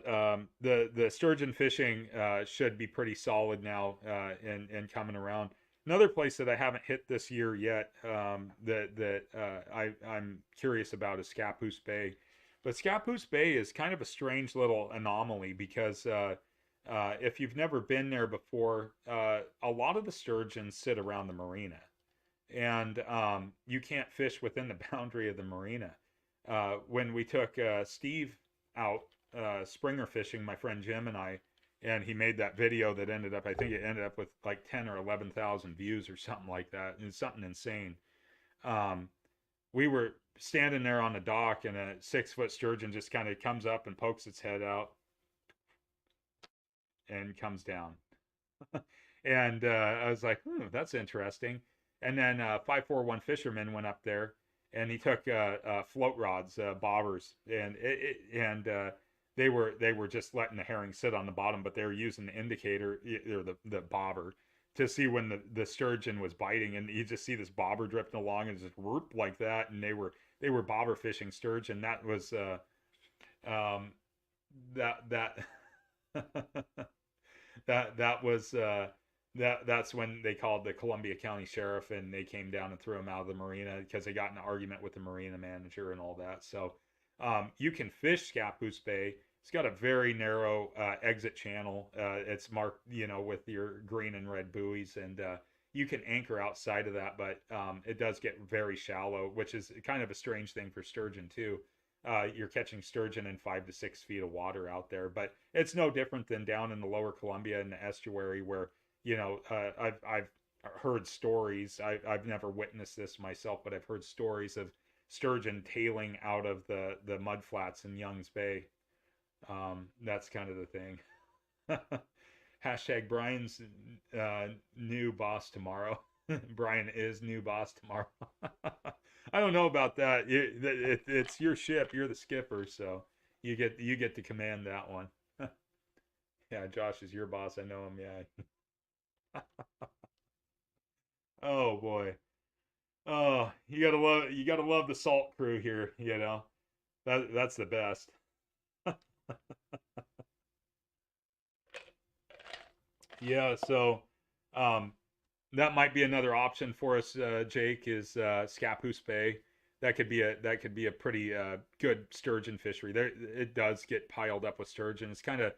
the sturgeon fishing should be pretty solid now, and coming around. Another place that I haven't hit this year yet, I'm curious about, is Scappoose Bay. But Scappoose Bay is kind of a strange little anomaly, because if you've never been there before, a lot of the sturgeon sit around the marina, and you can't fish within the boundary of the marina. When we took Steve out springer fishing, my friend Jim and I, and he made that video that ended up, I think it ended up with like 10 or 11,000 views or something like that. It's something insane. Um, we were standing there on the dock, and a 6-foot sturgeon just kind of comes up and pokes its head out and comes down. And I was like, that's interesting. And then 541 Fisherman went up there, and he took float rods, bobbers, and they were just letting the herring sit on the bottom, but they were using the indicator, or the bobber, to see when the sturgeon was biting, and you just see this bobber drifting along and just whoop like that, and they were bobber fishing sturgeon. That was um, that that was that's when they called the Columbia County Sheriff, and they came down and threw him out of the marina because they got in an argument with the marina manager and all that. So you can fish Scappoose Bay. It's got a very narrow exit channel. It's marked, with your green and red buoys, and you can anchor outside of that, but it does get very shallow, which is kind of a strange thing for sturgeon too. You're catching sturgeon in 5 to 6 feet of water out there, but it's no different than down in the lower Columbia in the estuary, where I've heard stories. I've never witnessed this myself, but I've heard stories of sturgeon tailing out of the mud flats in Young's Bay. That's kind of the thing. Hashtag Brian's new boss tomorrow. Brian is new boss tomorrow. I don't know about that. It's your ship. You're the skipper, so you get to command that one. Yeah, Josh is your boss. I know him. Yeah. Oh boy. Oh, you gotta love the salt crew here. That's the best. Yeah. So, um, that might be another option for us, Jake. Is Scappoose Bay? That could be a pretty good sturgeon fishery. There, it does get piled up with sturgeon. It's kind of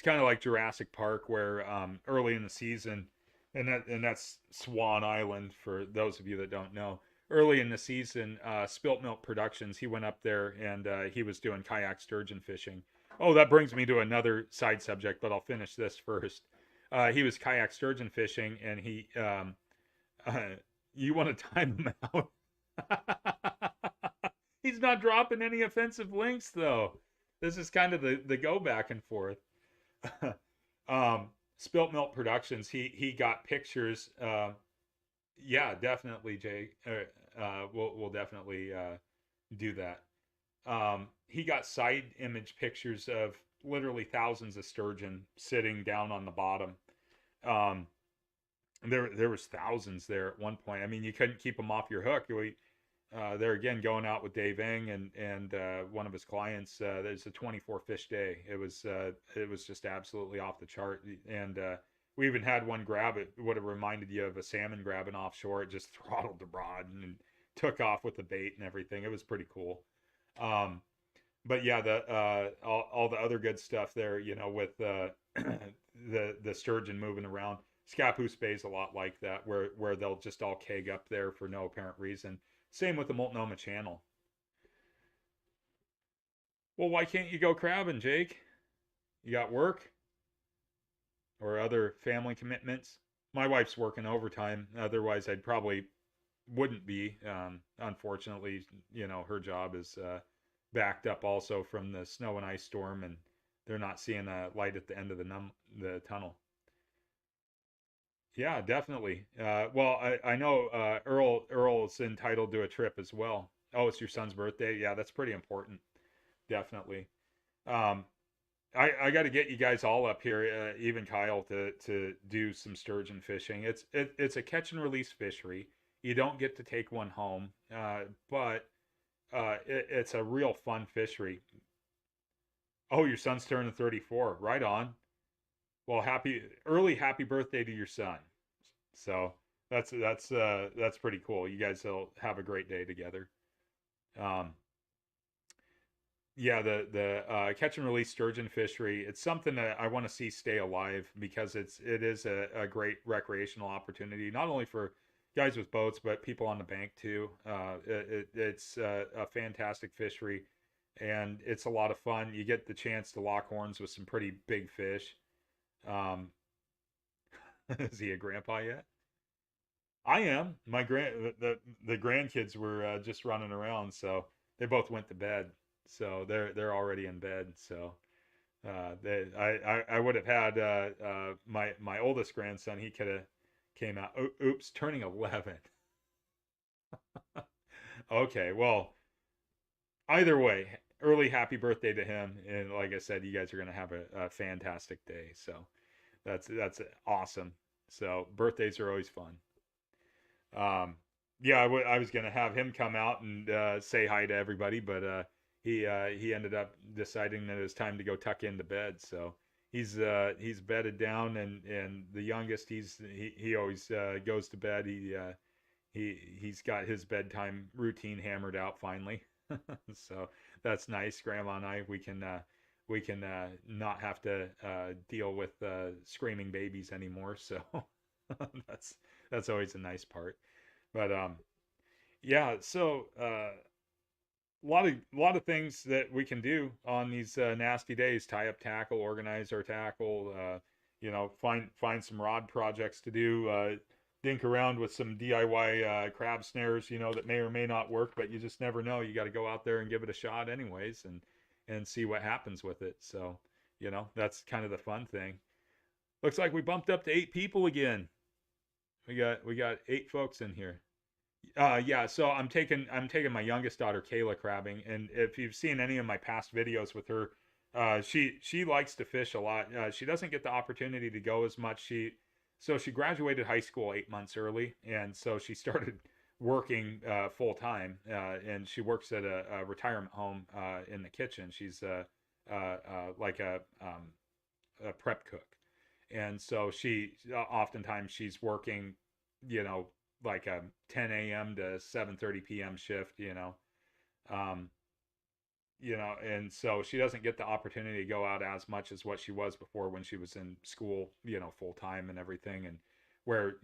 like Jurassic Park, where early in the season, and that's Swan Island for those of you that don't know. Early in the season, Spilt Milk Productions, he went up there, and he was doing kayak sturgeon fishing. Oh, that brings me to another side subject, but I'll finish this first. He was kayak sturgeon fishing, and uh, you want to time him out? He's not dropping any offensive links, though. This is kind of the go back and forth. Spilt Milk Productions. He got pictures. Yeah, definitely, Jay. We'll definitely do that. He got side image pictures of literally thousands of sturgeon sitting down on the bottom. Um, there was thousands there at one point. I mean, you couldn't keep them off your hook. there again, going out with Dave Eng and one of his clients. There's a 24 fish day. It was just absolutely off the chart, and we even had one grab. It would have reminded you of a salmon grabbing offshore. It just throttled the rod and took off with the bait and everything. It was pretty cool. But yeah, the all the other good stuff there, with the sturgeon moving around. Scappoose Bay is a lot like that, where they'll just all keg up there for no apparent reason. Same with the Multnomah Channel. Well, why can't you go crabbing, Jake? You got work or other family commitments? My wife's working overtime. Otherwise, I'd probably wouldn't be. Unfortunately, her job is backed up also from the snow and ice storm, and they're not seeing a light at the end of the tunnel. Yeah, definitely. Well, I know Earl's entitled to a trip as well. Oh, it's your son's birthday. Yeah, that's pretty important. Definitely. Um, I got to get you guys all up here, even Kyle, to do some sturgeon fishing. It's a catch and release fishery. You don't get to take one home, but it's a real fun fishery. Oh, your son's turning 34. Right on. Well, happy birthday to your son. So that's pretty cool. You guys will have a great day together. Um, yeah, the catch and release sturgeon fishery. It's something that I want to see stay alive because it is a great recreational opportunity, not only for guys with boats but people on the bank too. It's a fantastic fishery, and it's a lot of fun. You get the chance to lock horns with some pretty big fish. Um, is he a grandpa yet? I am. The grandkids were just running around, so they both went to bed. So they're already in bed. So I would have had my oldest grandson. He could have came out. Oops, turning 11. Okay, well, either way, early happy birthday to him. And like I said, you guys are gonna have a fantastic day. So that's awesome. So birthdays are always fun. Yeah, I was gonna have him come out and say hi to everybody, but he ended up deciding that it was time to go tuck into bed. So he's bedded down, and the youngest he always goes to bed. He's got his bedtime routine hammered out finally. So that's nice. Grandma and I we can not have to deal with screaming babies anymore. So that's that's always a nice part. But yeah, so a lot of things that we can do on these nasty days: tie up tackle, organize our tackle, find some rod projects to do, dink around with some DIY crab snares, that may or may not work, but you just never know. You got to go out there and give it a shot anyways, and see what happens with it. So that's kind of the fun thing. Looks like we bumped up to 8 people again. We got 8 folks in here. Yeah, so I'm taking my youngest daughter Kayla crabbing, and if you've seen any of my past videos with her, she likes to fish a lot. She doesn't get the opportunity to go as much. She graduated high school 8 months early, and so she started working full time, and she works at a retirement home in the kitchen. She's like a prep cook, and so oftentimes she's working, you know, like a 10 a.m. to 7:30 p.m. shift, um, and so she doesn't get the opportunity to go out as much as what she was before when she was in school, full time and everything, and where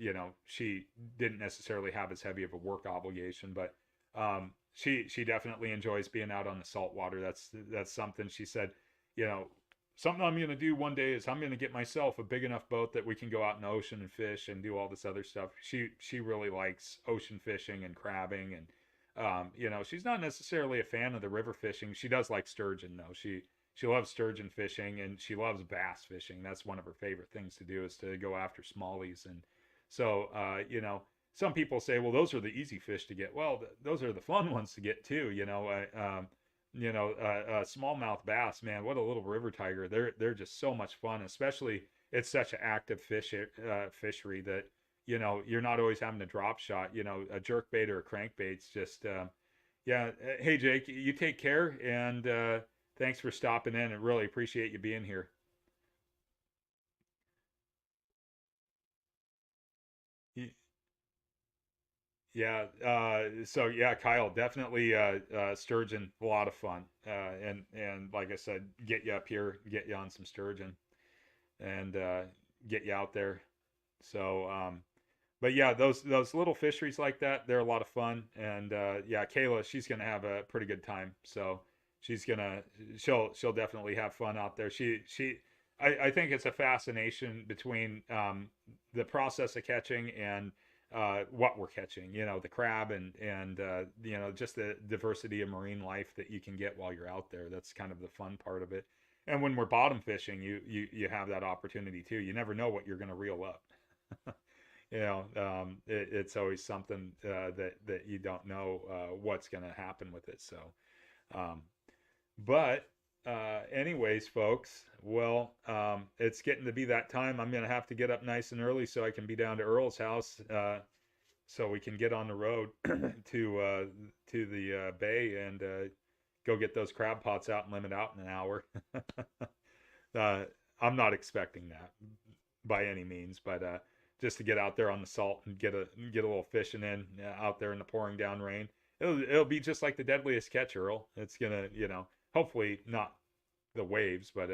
she didn't necessarily have as heavy of a work obligation, but she definitely enjoys being out on the salt water. That's something she said, you know, something I'm going to do one day is I'm going to get myself a big enough boat that we can go out in the ocean and fish and do all this other stuff. She really likes ocean fishing and crabbing, and she's not necessarily a fan of the river fishing. She does like sturgeon though. She loves sturgeon fishing, and she loves bass fishing. That's one of her favorite things to do, is to go after smallies. And so some people say, well, those are the easy fish to get. Well, those are the fun ones to get too. Smallmouth bass, man, what a little river tiger. They're just so much fun, especially it's such an active fishery that you're not always having a drop shot. A jerk bait or a crankbait's just yeah. Hey Jake, you take care, and thanks for stopping in. I really appreciate you being here. Yeah. So yeah, Kyle, definitely sturgeon, a lot of fun. And like I said, get you up here, get you on some sturgeon, and get you out there. So, but yeah, those little fisheries like that, they're a lot of fun. And yeah, Kayla, she's gonna have a pretty good time. So she's gonna she'll definitely have fun out there. I think it's a fascination between the process of catching and what we're catching. The crab and just the diversity of marine life that you can get while you're out there. That's kind of the fun part of it. And when we're bottom fishing, you have that opportunity too. You never know what you're going to reel up. It's always something that you don't know what's going to happen with it. So, um, but anyways, folks, well, it's getting to be that time. I'm going to have to get up nice and early so I can be down to Earl's house, so we can get on the road to the bay and go get those crab pots out and limit out in an hour. uh, I'm not expecting that by any means, but just to get out there on the salt and get a little fishing in out there in the pouring down rain. It'll be just like the deadliest catch, Earl. It's gonna, hopefully not the waves, but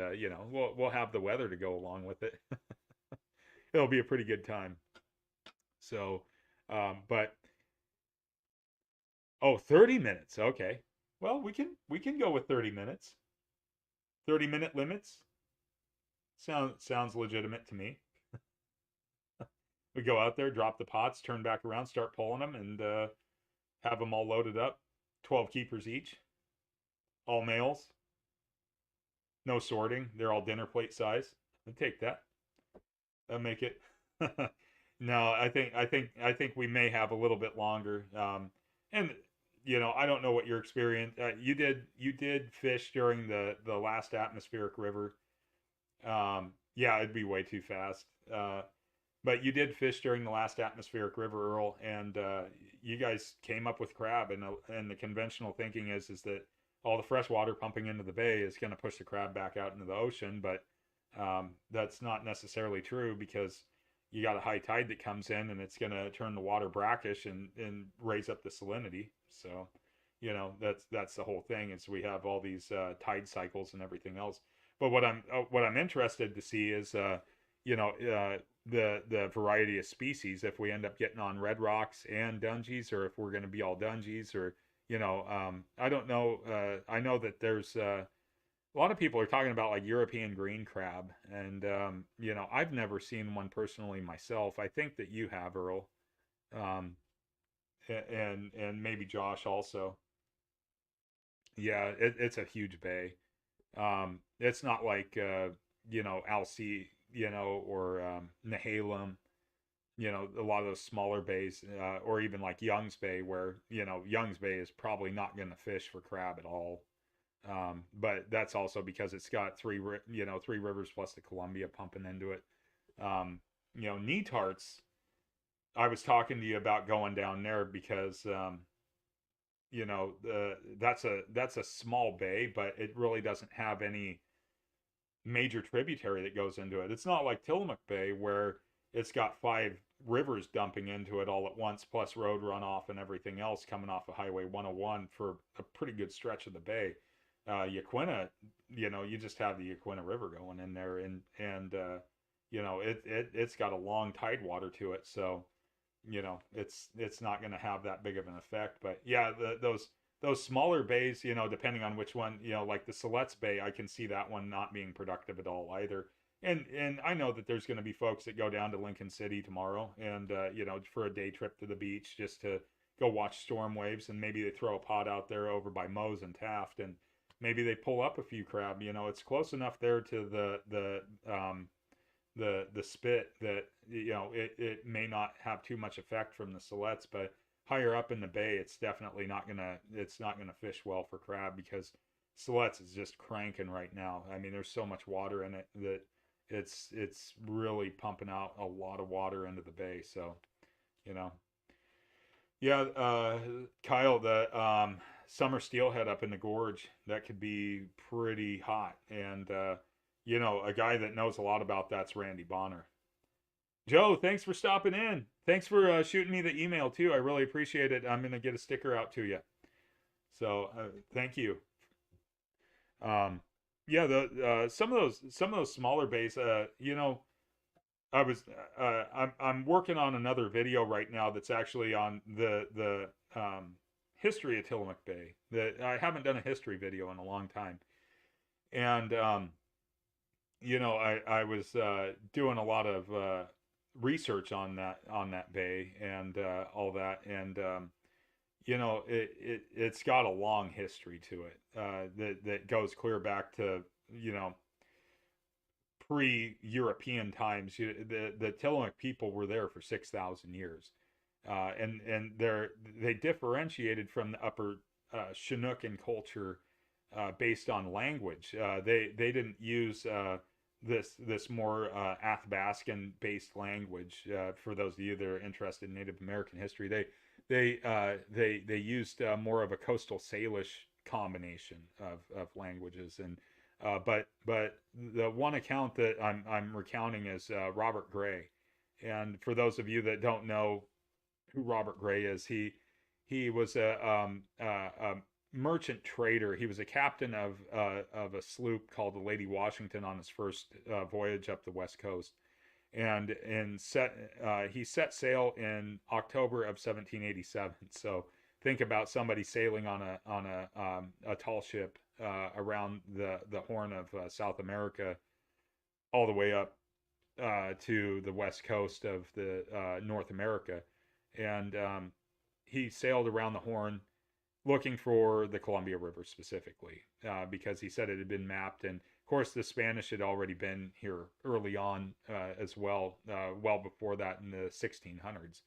we'll have the weather to go along with it. It'll be a pretty good time. So, but oh, 30 minutes. Okay. Well, we can go with 30 minutes. 30-minute limits sounds legitimate to me. We go out there, drop the pots, turn back around, start pulling them, and have them all loaded up. 12 keepers each, all males. No sorting. They're all dinner plate size. I'd take that. That'll make it. No, I think we may have a little bit longer. And I don't know what your experience. You did fish during the last atmospheric river. Yeah, it'd be way too fast. But you did fish during the last atmospheric river, Earl, and you guys came up with crab. And the conventional thinking is that all the fresh water pumping into the bay is going to push the crab back out into the ocean. But that's not necessarily true, because you got a high tide that comes in, and it's going to turn the water brackish and raise up the salinity. So, that's the whole thing, is we have all these tide cycles and everything else. But what I'm interested to see is the variety of species, if we end up getting on red rocks and dungies, or if we're going to be all dungies, or I don't know. I know that there's a lot of people are talking about like European green crab, and I've never seen one personally myself. I think that you have, Earl, um, and maybe Josh also. Yeah, it's a huge bay. It's not like Alcee, or Nehalem, a lot of those smaller bays, or even like Young's Bay, where Young's Bay is probably not going to fish for crab at all. But that's also because it's got three rivers plus the Columbia pumping into it. Netarts, I was talking to you about going down there because that's a small bay, but it really doesn't have any major tributary that goes into it. It's not like Tillamook Bay, where it's got 5 rivers dumping into it all at once, plus road runoff and everything else coming off of Highway 101 for a pretty good stretch of the bay. Yaquina, you just have the Yaquina River going in there, and it's got a long tide water to it, so it's not going to have that big of an effect. But yeah, those smaller bays, depending on which one, like the Siletz Bay, I can see that one not being productive at all either. And I know that there's going to be folks that go down to Lincoln City tomorrow, and for a day trip to the beach, just to go watch storm waves, and maybe they throw a pot out there over by Moe's and Taft, and maybe they pull up a few crab. It's close enough there to the spit that it may not have too much effect from the Siletz, but higher up in the bay, it's definitely not gonna fish well for crab, because Siletz is just cranking right now. I mean, there's so much water in it that it's really pumping out a lot of water into the bay. So, you know, yeah, Kyle, the summer steelhead up in the gorge, that could be pretty hot. And you know, a guy that knows a lot about that's Randy Bonner. Joe, thanks for stopping in. Thanks for shooting me the email too. I really appreciate it. I'm gonna get a sticker out to you. So thank you. Um, yeah, the some of those smaller bays. You know, I'm working on another video right now that's actually on the history of Tillamook Bay. That I haven't done a history video in a long time, and you know, I was doing a lot of research on that bay and all that, and you know, it's got a long history to it that goes clear back to, you know, pre-European times. The Tillamook people were there for 6,000 years, and they differentiated from the upper Chinookan culture based on language. They didn't use this more Athabascan based language. For those of you that are interested in Native American history, they used more of a coastal Salish combination of languages. And but the one account that I'm recounting is Robert Gray. And for those of you that don't know who Robert Gray is, he was a merchant trader. He was a captain of a sloop called the Lady Washington on his first voyage up the west coast, and he set sail in October of 1787. So think about somebody sailing on a tall ship around the Horn of South America, all the way up to the west coast of the North America, and he sailed around the Horn looking for the Columbia River specifically, because he said it had been mapped. And of course, the Spanish had already been here early on as well, well before that in the 1600s,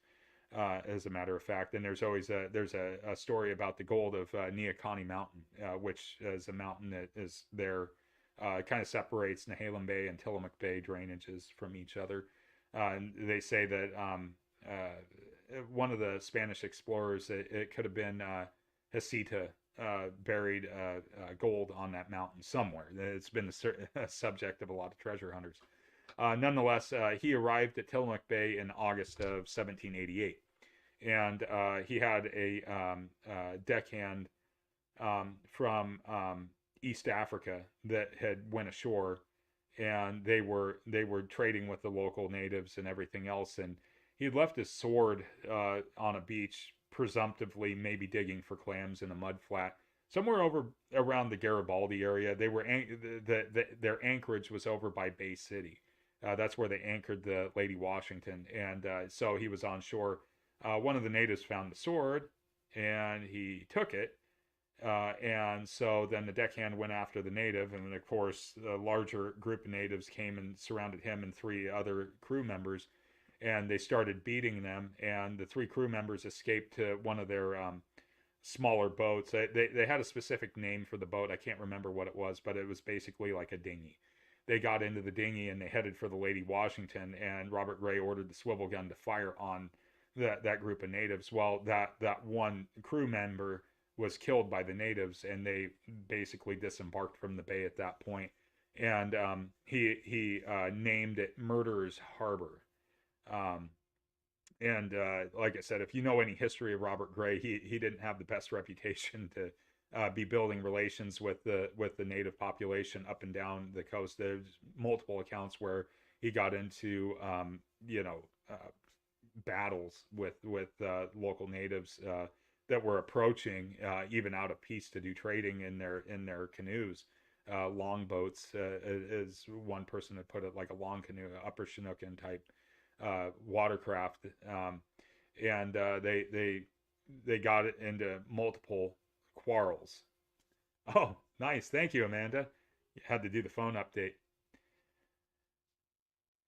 as a matter of fact. And there's always a story about the gold of Neahkahnie Mountain, which is a mountain that is there, kind of separates Nehalem Bay and Tillamook Bay drainages from each other. And they say that one of the Spanish explorers, it could have been Heceta, buried gold on that mountain somewhere. It's been a subject of a lot of treasure hunters. Nonetheless, he arrived at Tillamook Bay in August of 1788, and he had a deckhand from East Africa that had went ashore, and they were trading with the local natives and everything else. And he left his sword on a beach, presumptively maybe digging for clams in a mud flat somewhere over around the Garibaldi area. They were their anchorage was over by Bay City. That's where they anchored the Lady Washington, and so he was on shore. One of the natives found the sword, and he took it. And so then the deckhand went after the native, and of course, a larger group of natives came and surrounded him and three other crew members, and they started beating them. And the three crew members escaped to one of their smaller boats. They had a specific name for the boat. I can't remember what it was, but it was basically like a dinghy. They got into the dinghy and they headed for the Lady Washington, and Robert Gray ordered the swivel gun to fire on that group of natives. Well, that one crew member was killed by the natives, and they basically disembarked from the bay at that point. And he named it Murderer's Harbor. And like I said, if you know any history of Robert Gray, he didn't have the best reputation to be building relations with the native population up and down the coast. There's multiple accounts where he got into battles with local natives that were approaching, even out of peace, to do trading in their canoes, longboats, as one person had put it, like a long canoe, upper Chinookan type watercraft, and they got it into multiple quarrels. Oh, nice, thank you, Amanda. You had to do the phone update.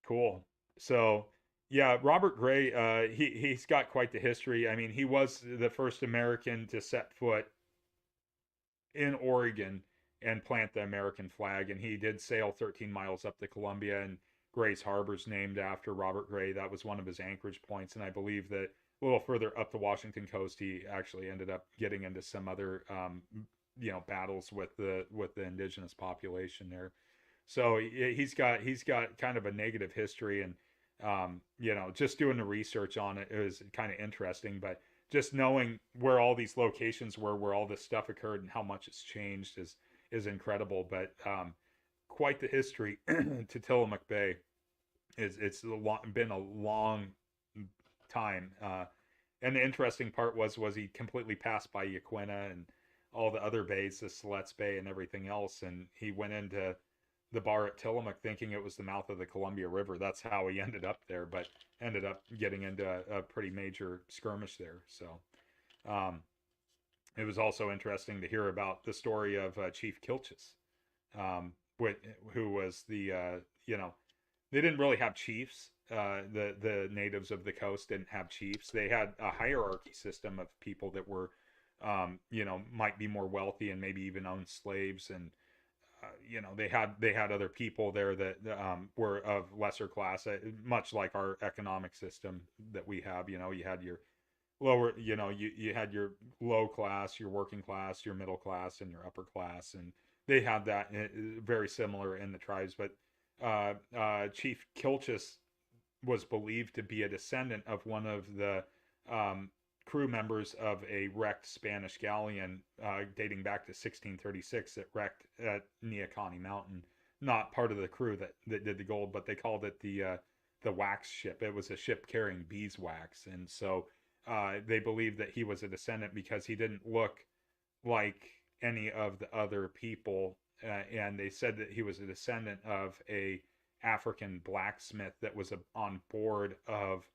Cool. So yeah, Robert Gray, he's got quite the history. I mean, he was the first American to set foot in Oregon and plant the American flag. And he did sail 13 miles up the Columbia, and Gray's Harbor's named after Robert Gray. That was one of his anchorage points. And I believe that a little further up the Washington coast, he actually ended up getting into some other, battles with the indigenous population there. So he's got kind of a negative history, and just doing the research on it was kind of interesting. But just knowing where all these locations were, where all this stuff occurred, and how much it's changed is incredible. But quite the history to Tillamook Bay. It's been a long time. And the interesting part was he completely passed by Yaquina and all the other bays, the Siletz Bay and everything else, and he went into the bar at Tillamook thinking it was the mouth of the Columbia River. That's how he ended up there, but ended up getting into a pretty major skirmish there. So it was also interesting to hear about the story of Chief Kilchis, who was the they didn't really have chiefs. The natives of the coast didn't have chiefs. They had a hierarchy system of people that were, might be more wealthy and maybe even owned slaves. And, they had other people there that were of lesser class, much like our economic system that we have. You had your lower, you had your low class, your working class, your middle class, and your upper class. And they had that very similar in the tribes. But Chief Kilchis was believed to be a descendant of one of the crew members of a wrecked Spanish galleon dating back to 1636 that wrecked at Neahkahnie Mountain. Not part of the crew that did the gold, but they called it the wax ship. It was a ship carrying beeswax, and so they believed that he was a descendant because he didn't look like any of the other people. And they said that he was a descendant of a African blacksmith that was on board of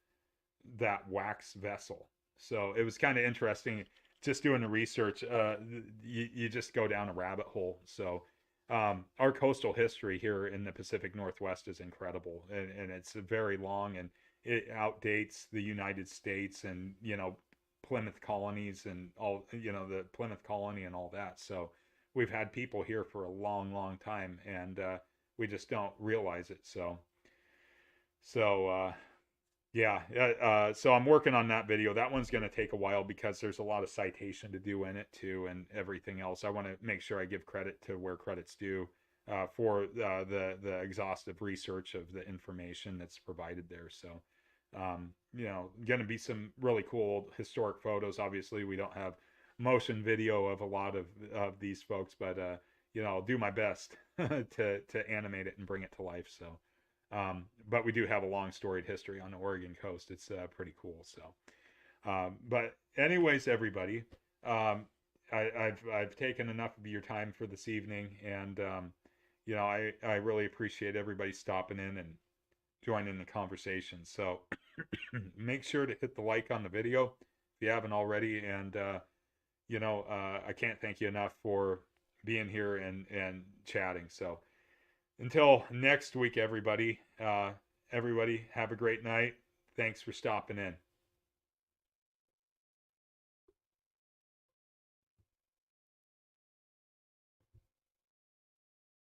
that wax vessel. So it was kind of interesting just doing the research. You just go down a rabbit hole. So our coastal history here in the Pacific Northwest is incredible, and it's very long, and it outdates the United States and Plymouth colonies and all, the Plymouth colony and all that. So we've had people here for a long, long time, and we just don't realize it. So I'm working on that video. That one's going to take a while because there's a lot of citation to do in it too, and everything else. I want to make sure I give credit to where credit's due for the exhaustive research of the information that's provided there. So, going to be some really cool historic photos. Obviously, we don't have motion video of a lot of these folks, but I'll do my best to animate it and bring it to life. So but we do have a long storied history on the Oregon coast. It's pretty cool. So but anyways, everybody, I've taken enough of your time for this evening, and I really appreciate everybody stopping in and joining the conversation. So make sure to hit the like on the video if you haven't already, and I can't thank you enough for being here and chatting. So until next week, everybody, have a great night. Thanks for stopping in.